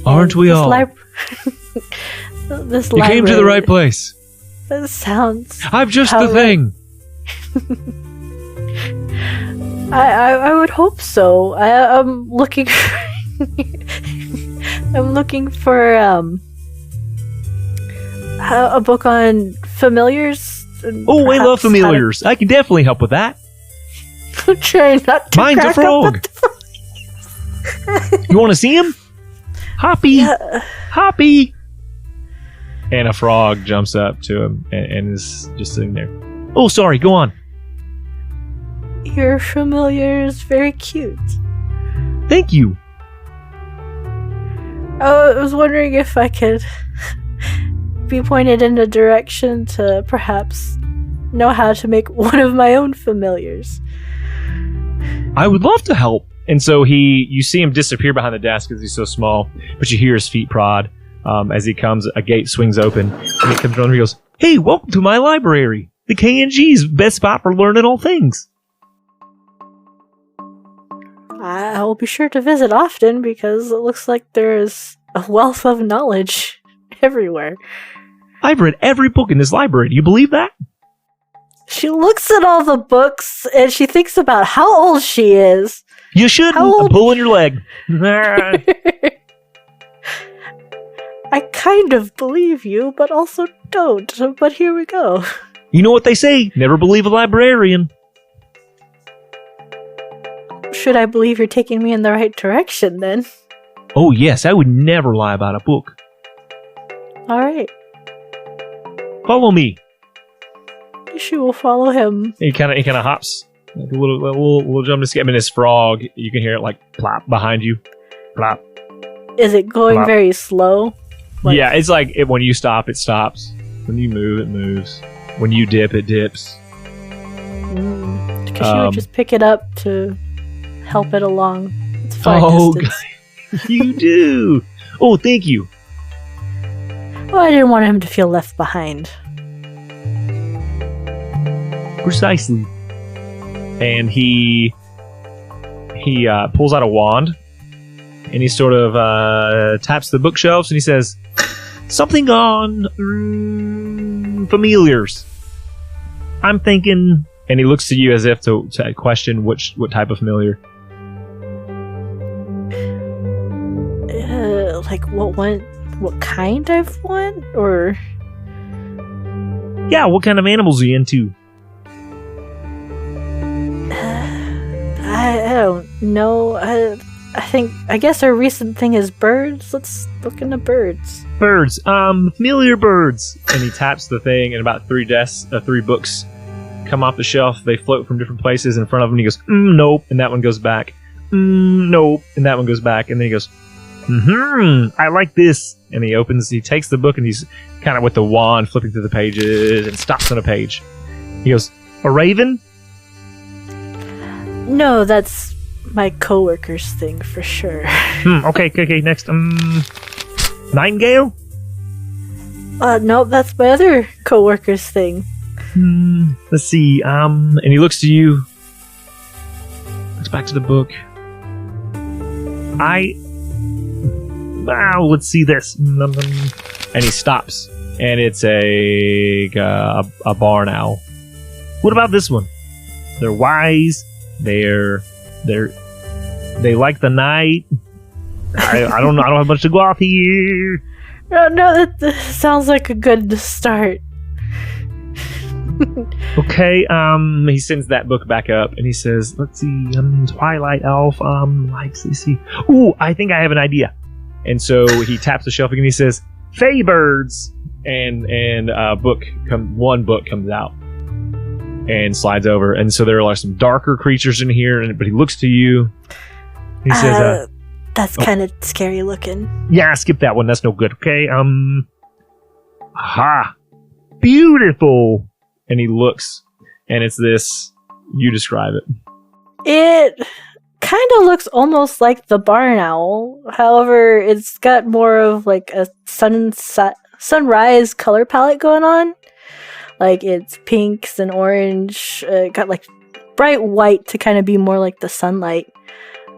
Aren't we all? This you came to the right place. That sounds... I'm just the thing. I would hope so. I'm looking for... I'm looking for a book on familiars. Oh, I love familiars. I can definitely help with that. I'm trying not to. Mine's a frog. You want to see him? Hoppy! Hoppy! And a frog jumps up to him and is just sitting there. Oh, sorry, go on. Your familiar is very cute. Thank you. I was wondering if I could be pointed in a direction to perhaps know how to make one of my own familiars. I would love to help. And so you see him disappear behind the desk because he's so small, but you hear his feet prod. As he comes, a gate swings open, and he comes around and he goes, "Hey, welcome to my library, the K&G's best spot for learning all things." I will be sure to visit often because it looks like there is a wealth of knowledge everywhere. I've read every book in this library. Do you believe that? She looks at all the books and she thinks about how old she is. You shouldn't. I'm pulling your leg. I kind of believe you, but also don't. But here we go. You know what they say, never believe a librarian. Should I believe you're taking me in the right direction, then? Oh, yes, I would never lie about a book. All right. Follow me. She will follow him. He kind of hops. Like a little jump to skip. And his frog, you can hear it like plop behind you. Plop. Is it going plop. Very slow? Yeah, it's like when you stop, it stops. When you move, it moves. When you dip, it dips. Because she would just pick it up to help it along. It's far distance. You do. Oh, thank you. Well, I didn't want him to feel left behind. Precisely. And he pulls out a wand, and he sort of taps the bookshelves, and he says, something on familiars. I'm thinking, and he looks to you as if to question what type of familiar. Like what kind of one? Or yeah, what kind of animals are you into? I don't know. I guess our recent thing is birds. Let's look into birds. Birds, familiar birds. And he taps the thing, and about 3 books come off the shelf. They float from different places in front of him. And he goes, nope, and that one goes back. Nope, and that one goes back. And then he goes, I like this. And he takes the book, and he's kind of with the wand flipping through the pages, and stops on a page. He goes, a raven? No, that's my coworker's thing for sure. Okay, next. Nightingale? No, that's my other coworker's thing. Let's see. And he looks to you. Looks back to the book. Let's see this. And he stops, and it's a barn owl. What about this one? They're wise. They like the night. I don't know. I don't have much to go off here. No, that sounds like a good start. Okay. He sends that book back up, and he says, "Let's see. Twilight Elf. Let's see. Ooh, I think I have an idea." And so he taps the shelf again. He says, "Fey birds," and one book comes out and slides over. And so there are some darker creatures in here. But he looks to you. He says, "That's kind of scary looking." Yeah, skip that one. That's no good. Okay. Aha, beautiful. And he looks, and it's this. You describe it. It kind of looks almost like the barn owl. However, it's got more of like a sunrise color palette going on. Like it's pinks and orange. Got like bright white to kind of be more like the sunlight.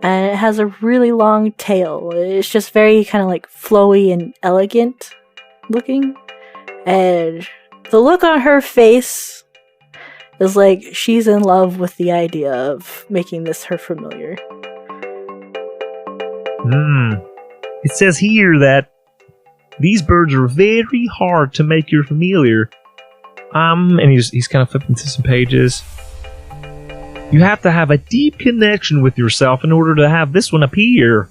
And it has a really long tail. It's just very kind of like flowy and elegant looking. And the look on her face is like she's in love with the idea of making this her familiar. It says here that these birds are very hard to make your familiar. And he's kind of flipping through some pages. You have to have a deep connection with yourself in order to have this one appear.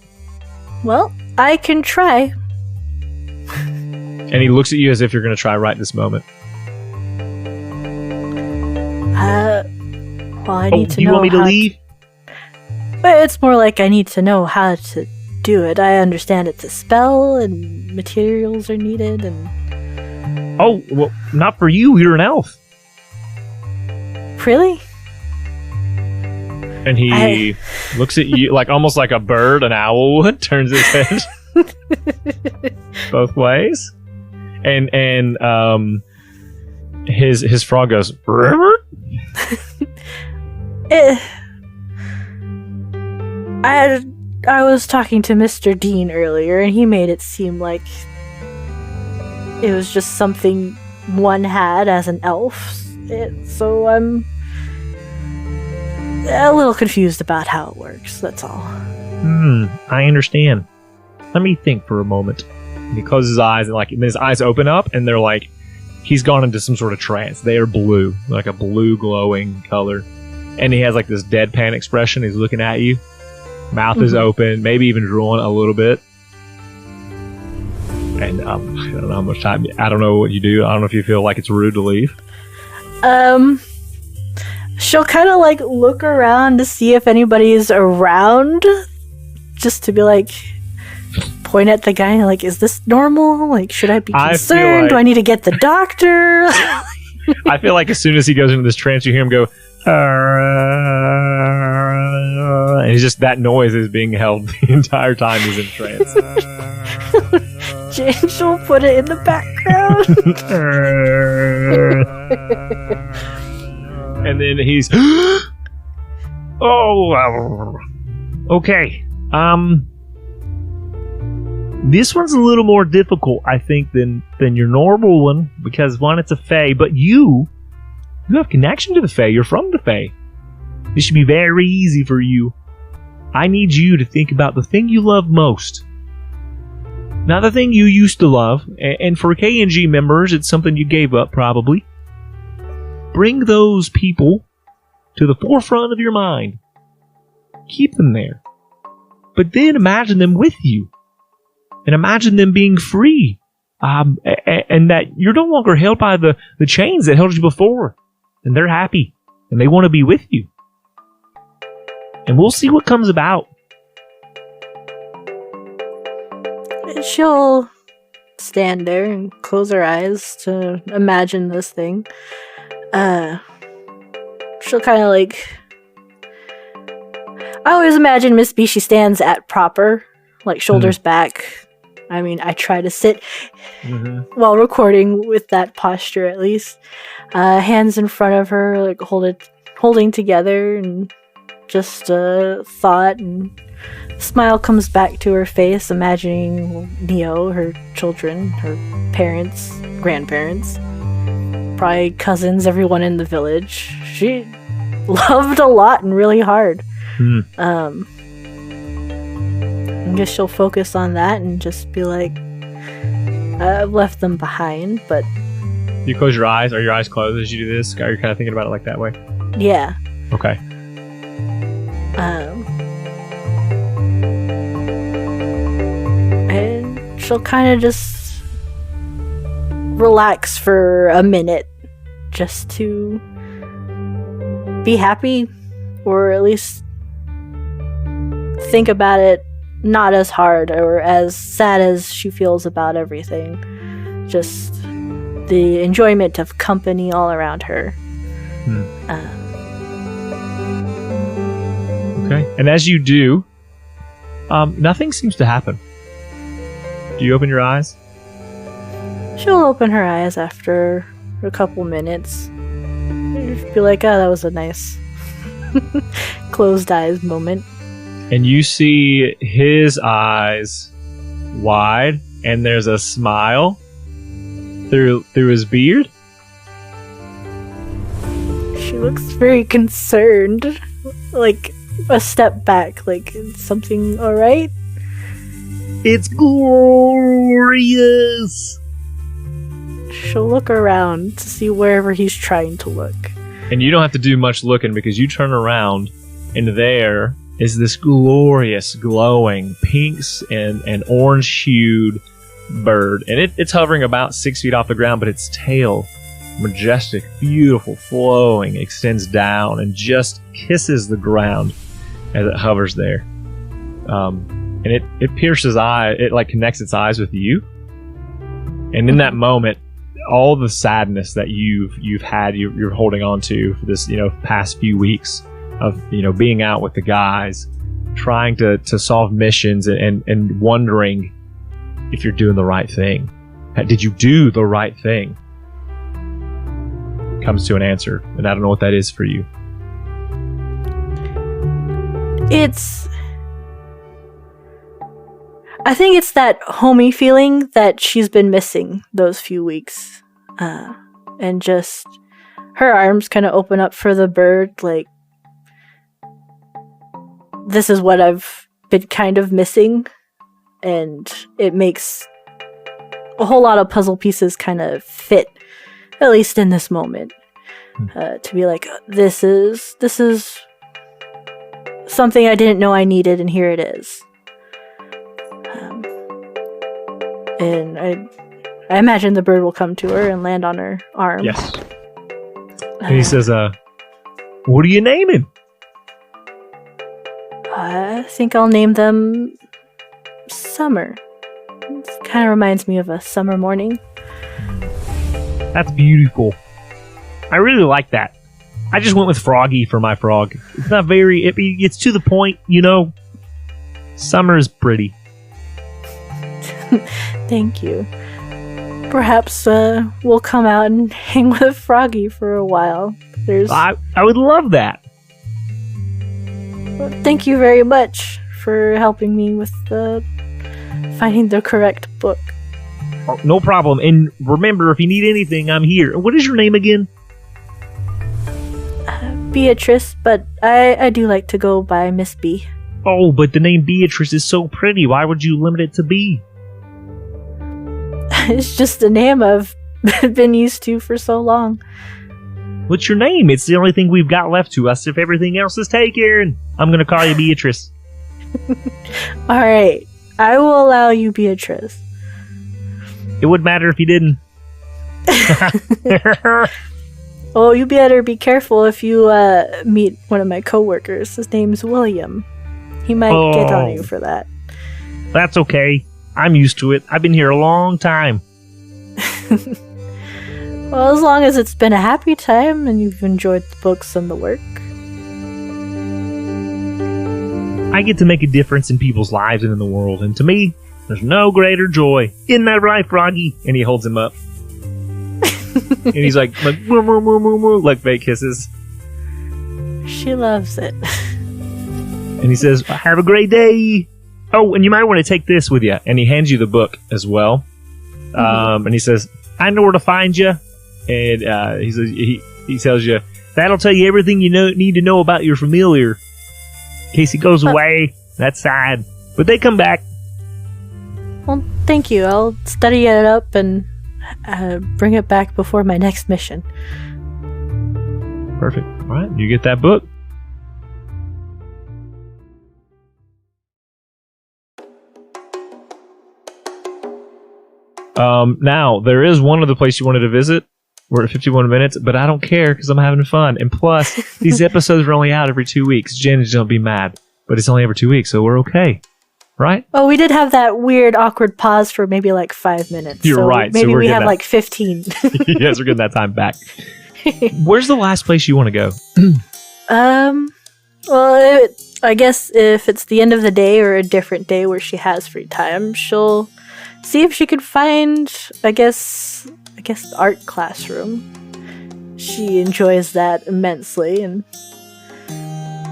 Well, I can try. And he looks at you as if you're going to try right this moment. Well, I need to know. Do you want me to leave? But it's more like I need to know how to do it. I understand it's a spell and materials are needed and... Oh, well, not for you. You're an elf. Really? And he looks at you like almost like a bird, an owl would, turns his head both ways. And his frog goes, I was talking to Mr. Dean earlier, and he made it seem like it was just something one had as an elf. So I'm a little confused about how it works, that's all. I understand. Let me think for a moment. And he closes his eyes, and his eyes open up, and they're like, he's gone into some sort of trance. They are blue, like a blue glowing color. And he has like this deadpan expression. He's looking at you. Mouth is open, maybe even drooling a little bit. And I don't know how much time. I don't know what you do. I don't know if you feel like it's rude to leave. She'll kind of like look around to see if anybody's around, just to be like, point at the guy and like, is this normal? Like, should I be concerned? Do I need to get the doctor? I feel like as soon as he goes into this trance, you hear him go, and And it's just that noise is being held the entire time he's in trance. Ginge will put it in the background. And then he's okay. This one's a little more difficult, I think, than your normal one, because one, it's a fae, but you have connection to the fae. You're from the fae. This should be very easy for you. I need you to think about the thing you love most. Not the thing you used to love, and for K&G members, it's something you gave up, probably. Bring those people to the forefront of your mind. Keep them there. But then imagine them with you. And imagine them being free. And that you're no longer held by the chains that held you before. And they're happy. And they want to be with you. And we'll see what comes about. She'll stand there and close her eyes to imagine this thing. She'll kind of like... I always imagine Miss B, she stands at proper, like shoulders back. I mean, I try to sit while recording with that posture at least. Hands in front of her, like holding together, and just thought, and smile comes back to her face, imagining Neo, her children, her parents, grandparents, probably cousins, everyone in the village. She loved a lot and really hard. I guess she'll focus on that and just be like, I've left them behind, but... You close your eyes? Are your eyes closed as you do this? Are you kind of thinking about it like that way? Yeah. Okay. And she'll kind of just relax for a minute just to be happy, or at least think about it not as hard or as sad as she feels about everything. Just the enjoyment of company all around her. Okay. And as you do, nothing seems to happen. Do you open your eyes? She'll open her eyes after a couple minutes. She'll be like, oh, that was a nice closed eyes moment. And you see his eyes wide, and there's a smile through his beard. She looks very concerned, like a step back, like, is something alright? It's glorious! She'll look around to see wherever he's trying to look. And you don't have to do much looking, because you turn around, and there is this glorious, glowing, pinks and orange-hued bird. And it's hovering about 6 feet off the ground, but its tail, majestic, beautiful, flowing, extends down and just kisses the ground as it hovers there. And it pierces eye. It like connects its eyes with you. And in that moment, all the sadness that you've had, you're holding on to for this, past few weeks of, being out with the guys, trying to solve missions and wondering if you're doing the right thing. Did you do the right thing? Comes to an answer, and I don't know what that is for you. I think it's that homey feeling that she's been missing those few weeks. And just her arms kind of open up for the bird, like, this is what I've been kind of missing. And it makes a whole lot of puzzle pieces kind of fit, at least in this moment. To be like, this is something I didn't know I needed, and here it is. And I imagine the bird will come to her and land on her arm. Yes. And he says, what do you name him? I think I'll name them Summer. It kind of reminds me of a summer morning. That's beautiful. I really like that. I just went with Froggy for my frog. It's not very... It's to the point, you know. Summer is pretty. Thank you. Perhaps we'll come out and hang with Froggy for a while. I would love that. Well, thank you very much for helping me with finding the correct book. Oh, no problem. And remember, if you need anything, I'm here. What is your name again? Beatrice, but I do like to go by Miss B. Oh, but the name Beatrice is so pretty. Why would you limit it to B? It's just a name I've been used to for so long. What's your name? It's the only thing we've got left to us if everything else is taken. I'm going to call you Beatrice. Alright, I will allow you Beatrice. It wouldn't matter if you didn't. Oh, you better be careful if you meet one of my coworkers. His name's William. He might get on you for that. That's okay. I'm used to it. I've been here a long time. Well, as long as it's been a happy time and you've enjoyed the books and the work. I get to make a difference in people's lives and in the world, and to me, there's no greater joy. Isn't that right, Froggy? And he holds him up. And he's like moo, moo, moo, moo, moo, like fake kisses. She loves it. And he says, have a great day. Oh, and you might want to take this with you. And he hands you the book as well. And he says, I know where to find you. And he says, he tells you, that'll tell you everything you need to know about your familiar. In case he goes away. That's sad. But they come back. Well, thank you. I'll study it up and bring it back before my next mission. Perfect. All right, you get that book. Now, there is one other place you wanted to visit. We're at 51 minutes, but I don't care because I'm having fun. And plus, these episodes are only out every 2 weeks. Jen is going to be mad, but it's only every 2 weeks, so we're okay. Right? Oh, we did have that weird, awkward pause for maybe like 5 minutes. You're right. Maybe so we have like 15. Yes, we're getting that time back. Where's the last place you want to go? Well, I guess if it's the end of the day or a different day where she has free time, she'll see if she could find, I guess the art classroom. She enjoys that immensely, and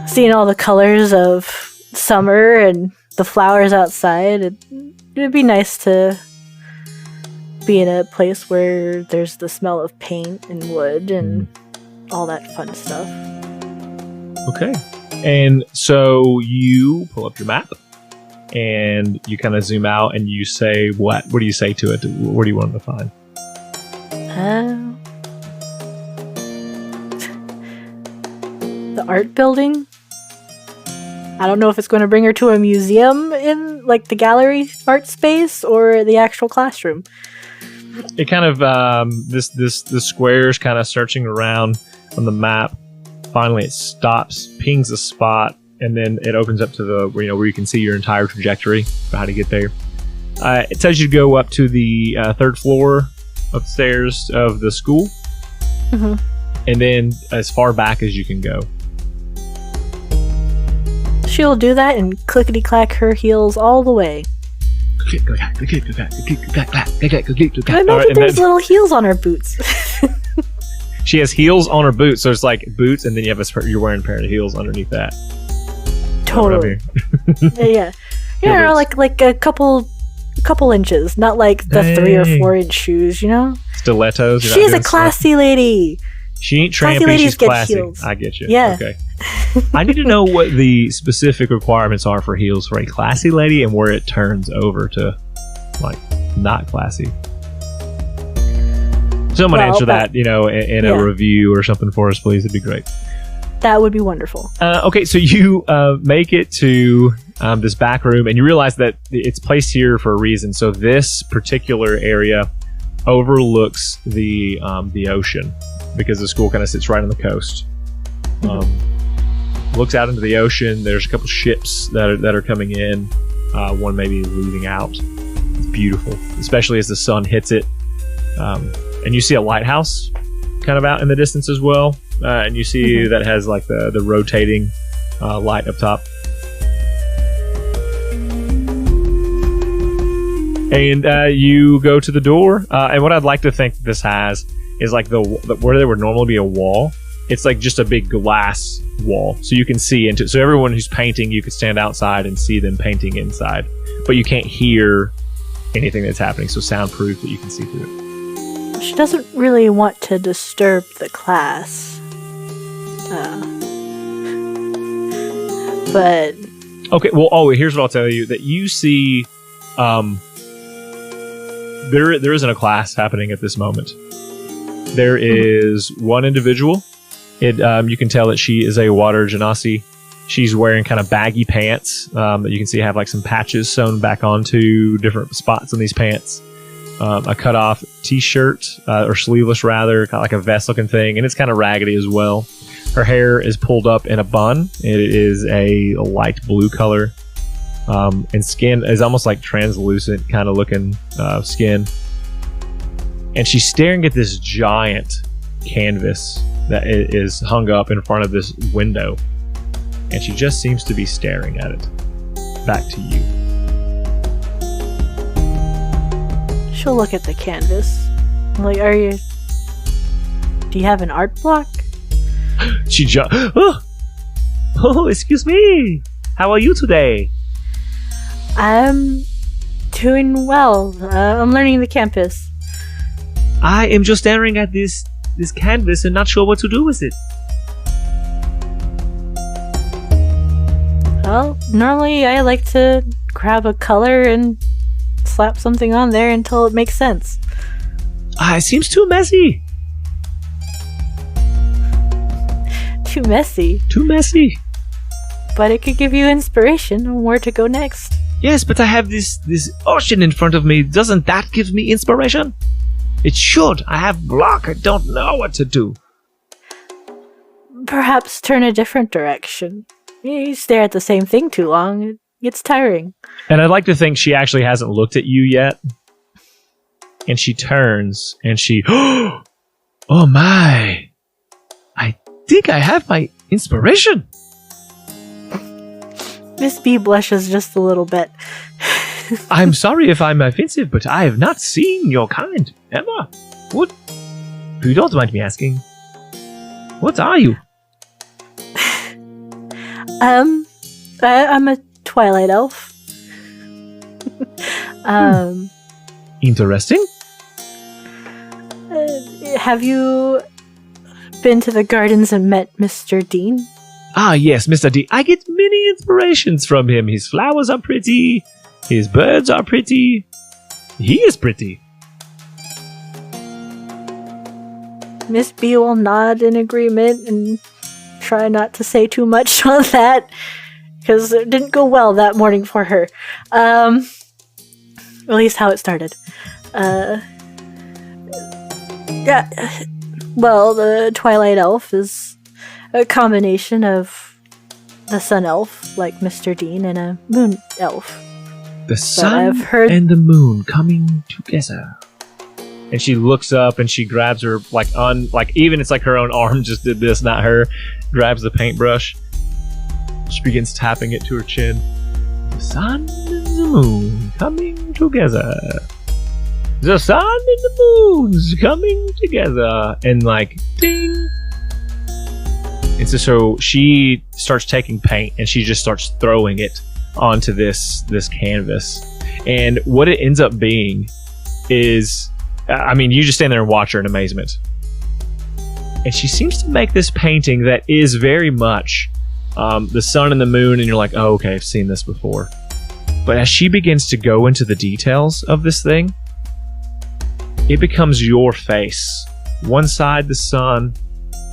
seeing all the colors of summer and the flowers outside, it'd be nice to be in a place where there's the smell of paint and wood and all that fun stuff. Okay. And so you pull up your map and you kind of zoom out and you say what? What do you say to it? What do you want to find? The art building? I don't know if it's going to bring her to a museum in like the gallery art space or the actual classroom. It kind of the square's kind of searching around on the map. Finally, it stops, pings a spot, and then it opens up to the where you can see your entire trajectory for how to get there. It tells you to go up to the third floor upstairs of the school, and then as far back as you can go. She'll do that and clickety-clack her heels all the way. I imagine there's little heels on her boots. She has heels on her boots, so it's like boots, and then you have you're wearing a pair of heels underneath that. Totally. Yeah. Yeah, like a couple inches, not like the 3 or 4 inch shoes, Stilettos. She's a classy lady. She ain't trampy, she's classy. Heels. I get you. Yeah. Okay. I need to know what the specific requirements are for heels for a classy lady and where it turns over to, like, not classy. Someone answer that, in a review or something for us, please. It'd be great. That would be wonderful. Okay, so you make it to this back room, and you realize that it's placed here for a reason. So this particular area overlooks the ocean because the school kind of sits right on the coast. Looks out into the ocean. There's a couple ships that are coming in. One maybe leaving out. It's beautiful, especially as the sun hits it. And you see a lighthouse kind of out in the distance as well. and you see that has like the rotating light up top. And you go to the door, and what I'd like to think this has is like where there would normally be a wall. It's like just a big glass wall, so you can see into it. So everyone who's painting, you could stand outside and see them painting inside, but you can't hear anything that's happening. So soundproof, that you can see through it. She doesn't really want to disturb the class, but okay. Well, here's what I'll tell you: that you see, there isn't a class happening at this moment. There is one individual. You can tell that she is a water genasi. She's wearing kind of baggy pants that you can see have like some patches sewn back onto different spots on these pants. A cut-off t-shirt, or sleeveless rather, kind of like a vest-looking thing, and it's kind of raggedy as well. Her hair is pulled up in a bun. It is a light blue color, and skin is almost like translucent kind of looking skin. And she's staring at this giant canvas that is hung up in front of this window. And she just seems to be staring at it. Back to you. she'll look at the canvas. Like, do you have an art block? She oh, excuse me. How are you today? I'm doing well. I'm learning the campus. I am just staring at this canvas and not sure what to do with it. Well, normally I like to grab a color and slap something on there until it makes sense. It seems too messy. Too messy. Too messy. But it could give you inspiration on where to go next. Yes, but I have this ocean in front of me. Doesn't that give me inspiration? It should. I have block. I don't know what to do. Perhaps turn a different direction. You stare at the same thing too long, it gets tiring. And I'd like to think she actually hasn't looked at you yet. And she turns and she... Oh my! I think I have my inspiration! Miss B blushes just a little bit. I'm sorry if I'm offensive, but I have not seen your kind ever. What? If you don't mind me asking, what are you? I'm a Twilight Elf. Interesting. Have you been to the gardens and met Mr. Dean? Ah, yes, Mr. D. I get many inspirations from him. His flowers are pretty. His birds are pretty. He is pretty. Miss B will nod in agreement and try not to say too much on that, because it didn't go well that morning for her. At least how it started. Yeah. Well, the Twilight Elf is a combination of the Sun Elf, like Mr. Dean, and a Moon Elf. The sun and the moon coming together. And she looks up and she grabs her, even it's like her own arm just did this, not her. Grabs the paintbrush. She begins tapping it to her chin. The sun and the moon coming together. The sun and the moon's coming together. And ding. And so she starts taking paint and she just starts throwing it onto this canvas. And what it ends up being is, you just stand there and watch her in amazement. And she seems to make this painting that is very much the sun and the moon, and you're like, oh, okay, I've seen this before. But as she begins to go into the details of this thing, it becomes your face. One side the sun,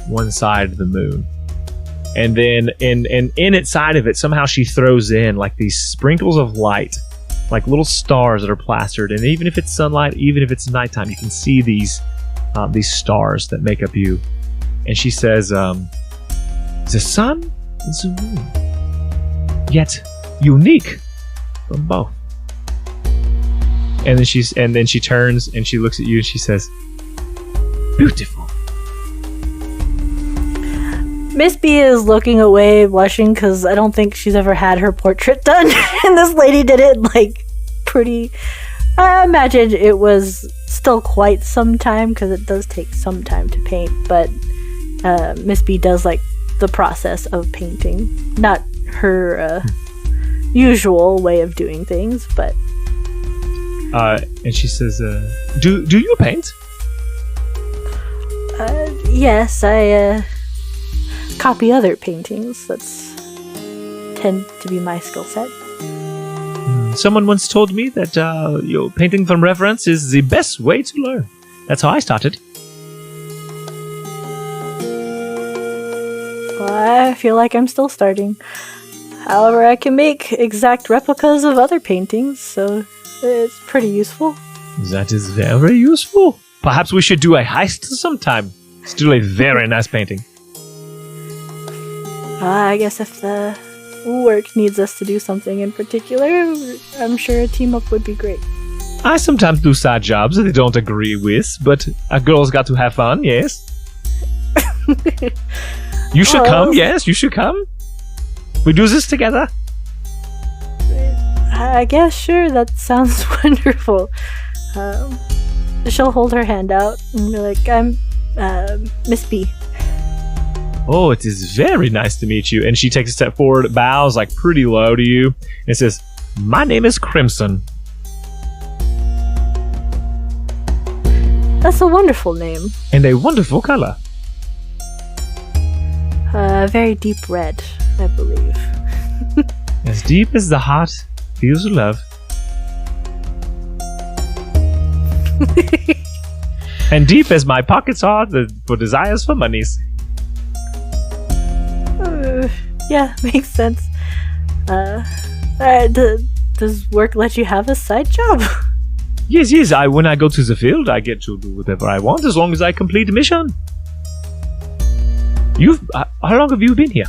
one side the moon. And then in its side of it, somehow she throws in these sprinkles of light, like little stars that are plastered. And even if it's sunlight, even if it's nighttime, you can see these stars that make up you. And she says, the sun is the moon, yet unique from both. And then she turns and she looks at you and she says, beautiful. Miss B is looking away, blushing, because I don't think she's ever had her portrait done. And this lady did it, like, pretty... I imagine it was still quite some time, because it does take some time to paint, but Miss B does like the process of painting. Not her usual way of doing things, but... and she says, do you paint? Yes, I copy other paintings. That's tend to be my skill set. Someone once told me that painting from reference is the best way to learn. That's how I started. Well, I feel like I'm still starting. However, I can make exact replicas of other paintings, so it's pretty useful. That is very useful. Perhaps we should do a heist sometime. Still a very nice painting. I guess if the work needs us to do something in particular, I'm sure a team up would be great. I sometimes do side jobs that they don't agree with, but a girl's got to have fun, yes? You should come, yes, you should come. We do this together. I guess, sure, that sounds wonderful. She'll hold her hand out and be like, I'm Miss B. Oh, it is very nice to meet you. And she takes a step forward, bows like pretty low to you, and says, my name is Crimson. That's a wonderful name. And a wonderful color. Very deep red, I believe. As deep as the heart feels love. And deep as my pockets are for desires for monies. Yeah, makes sense. Does work let you have a side job? Yes. When I go to the field, I get to do whatever I want as long as I complete a mission. How long have you been here?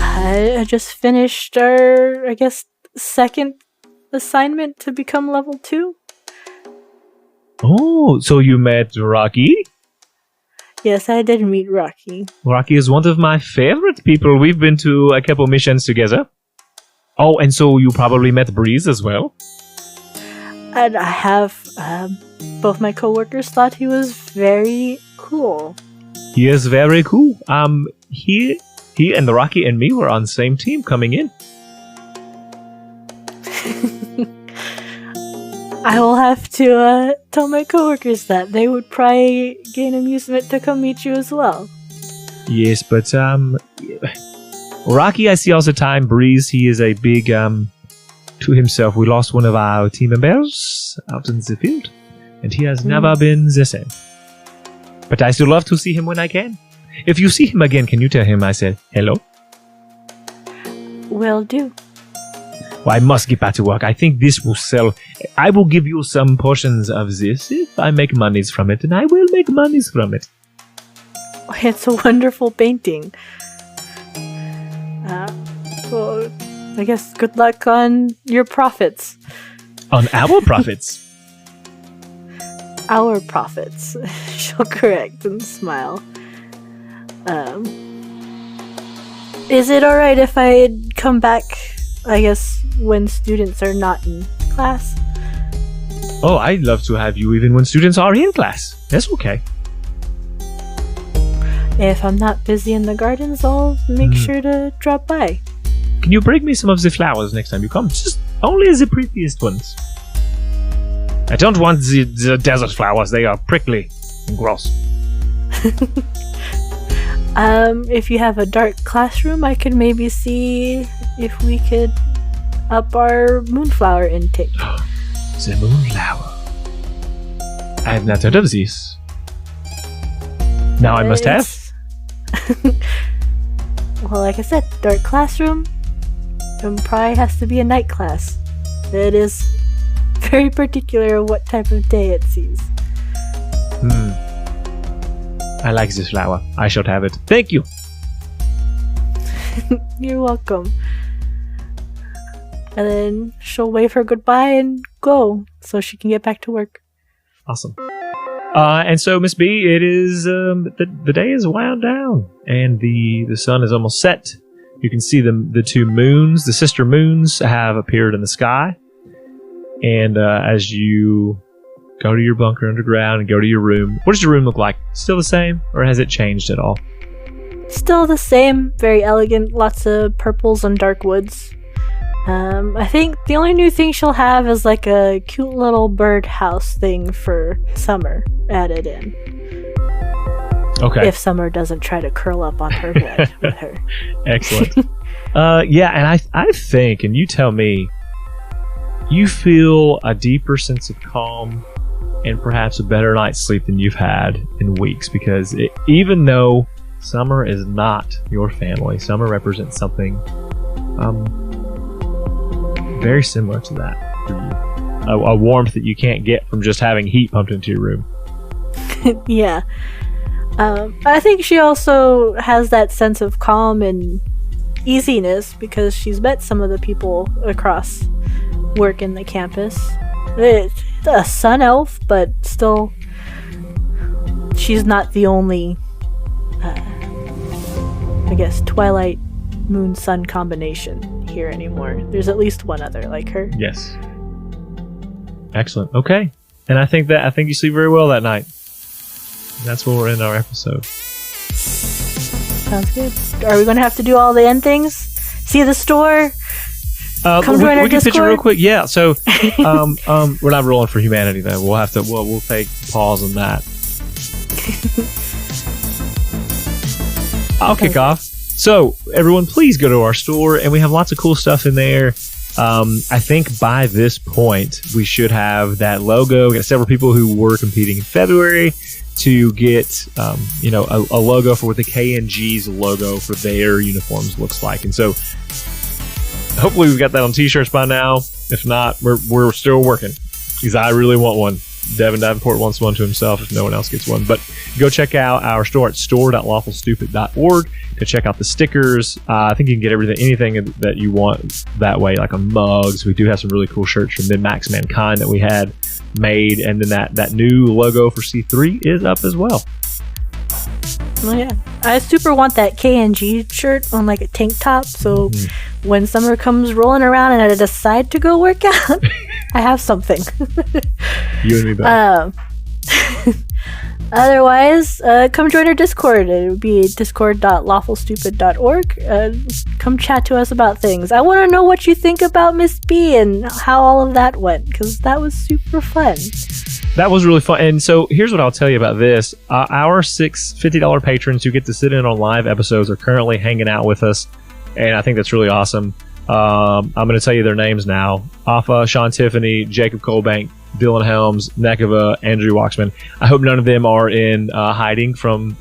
I just finished our, I guess, second assignment to become level 2. Oh, so you met Rocky? Yes, I did meet Rocky. Rocky is one of my favorite people. We've been to a couple missions together. Oh, and so you probably met Breeze as well? And I have, both my coworkers thought he was very cool. He is very cool. He and Rocky and me were on the same team coming in. I will have to tell my coworkers that. They would probably gain amusement to come meet you as well. Yes, but Rocky I see all the time. Breeze, he is a big to himself. We lost one of our team members out in the field, and he has never been the same. But I still love to see him when I can. If you see him again, can you tell him I said hello? Will do. Well, I must get back to work. I think this will sell. I will give you some portions of this if I make monies from it, and I will make monies from it. It's a wonderful painting. Well, I guess good luck on your profits. On our profits? Our profits. She'll correct and smile. Is it alright if I come back, I guess, when students are not in class? Oh, I'd love to have you even when students are in class. That's okay. If I'm not busy in the gardens, I'll make sure to drop by. Can you bring me some of the flowers next time you come? Just only the prettiest ones. I don't want the desert flowers. They are prickly and gross. If you have a dark classroom, I could maybe see if we could up our moonflower intake. The moonflower. I have not heard of this. Now I must have. Well, like I said, dark classroom. And probably has to be a night class. It is very particular what type of day it sees. I like this flower. I shall have it. Thank you. You're welcome. And then she'll wave her goodbye and go so she can get back to work. Awesome. And so, Miss B, it is the day is wound down, and the sun is almost set. You can see the two moons, the sister moons, have appeared in the sky. And as you go to your bunker underground and go to your room, what does your room look like? Still the same, or has it changed at all? Still the same, very elegant, lots of purples and dark woods. I think the only new thing she'll have is like a cute little birdhouse thing for Summer added in. Okay. If Summer doesn't try to curl up on her bed with her. Excellent. Yeah, and I think, and you tell me, you feel a deeper sense of calm and perhaps a better night's sleep than you've had in weeks, because even though Summer is not your family, Summer represents something very similar to that for you. A warmth that you can't get from just having heat pumped into your room. Yeah. I think she also has that sense of calm and easiness because she's met some of the people across work in the campus. It's a sun elf, but still, she's not the only, I guess, Twilight Moon Sun combination here anymore. There's at least one other like her. Yes. Excellent. Okay. And I think you sleep very well that night. That's where we're in our episode. Sounds good. Are we going to have to do all the end things? See the store? Come join our we can pitch it Discord? real quick. Yeah. So, we're not rolling for humanity though. We'll have to. We'll take pause on that. I'll kick off. So, everyone, please go to our store, and we have lots of cool stuff in there. I think by this point, we should have that logo. We got several people who were competing in February to get, a logo for what the KNG's logo for their uniforms looks like. And so, hopefully we've got that on t-shirts by now. If not, we're still working, because I really want one. Devin Davenport wants one to himself if no one else gets one. But go check out our store at store.lawfulstupid.org to check out the stickers. I think you can get anything that you want that way, like on mugs. We do have some really cool shirts from Mid-Max Mankind that we had made. And then that new logo for C3 is up as well. Oh, yeah. I super want that KNG shirt on like a tank top, so when Summer comes rolling around and I decide to go work out, I have something. You and me both. Otherwise, come join our Discord. It would be discord.lawfulstupid.org. Come chat to us about things. I want to know what you think about Miss B and how all of that went, because that was super fun. That was really fun. And so here's what I'll tell you about this. Our $6 $50 patrons who get to sit in on live episodes are currently hanging out with us, and I think that's really awesome. I'm going to tell you their names now. Alpha, Sean Tiffany, Jacob Colbank, Dylan Helms, Nekova, Andrew Waxman. I hope none of them are in hiding from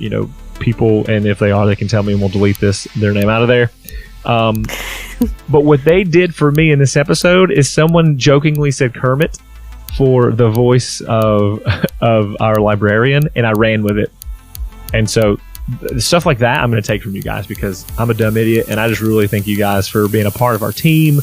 people, and if they are, they can tell me and we'll delete their name out of there. But what they did for me in this episode is someone jokingly said Kermit for the voice of our librarian, and I ran with it. And so stuff like that I'm going to take from you guys, because I'm a dumb idiot, and I just really thank you guys for being a part of our team,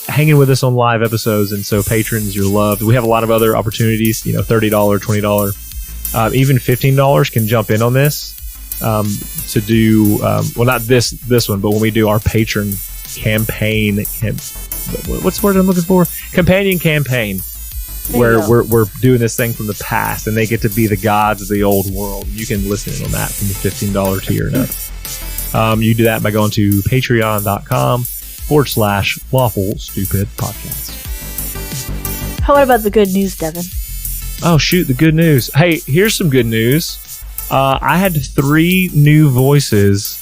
hanging with us on live episodes. And so patrons, you're loved. We have a lot of other opportunities, $30, $20, even $15 can jump in on this to do not this one, but when we do our patron campaign, what's the word I'm looking for? Companion campaign, where we're doing this thing from the past, and they get to be the gods of the old world. You can listen in on that from the $15 tier and up. You do that by going to patreon.com/Lawful Stupid Podcast. What about the good news, Devin? Oh, shoot, the good news. Hey, here's some good news. I had 3 new voices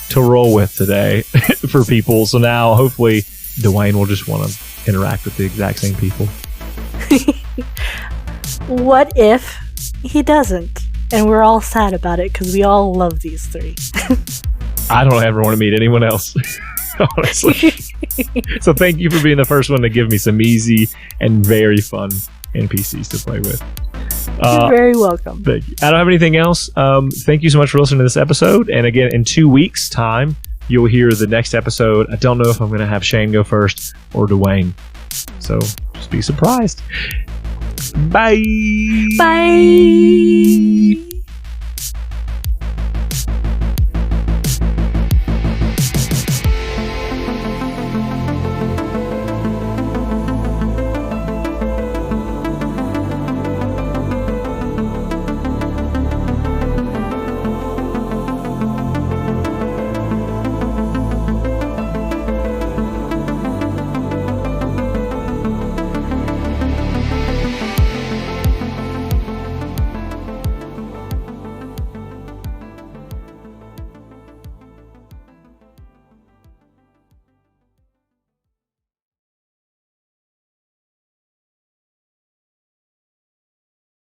to roll with today for people. So now, hopefully, Dwayne will just want to interact with the exact same people. What if he doesn't? And we're all sad about it because we all love these 3. I don't ever want to meet anyone else, honestly. So thank you for being the first one to give me some easy and very fun NPCs to play with. You're very welcome. Thank you. I don't have anything else. Thank you so much for listening to this episode. And again, in 2 weeks' time, you'll hear the next episode. I don't know if I'm going to have Shane go first or Dwayne. So just be surprised. Bye. Bye.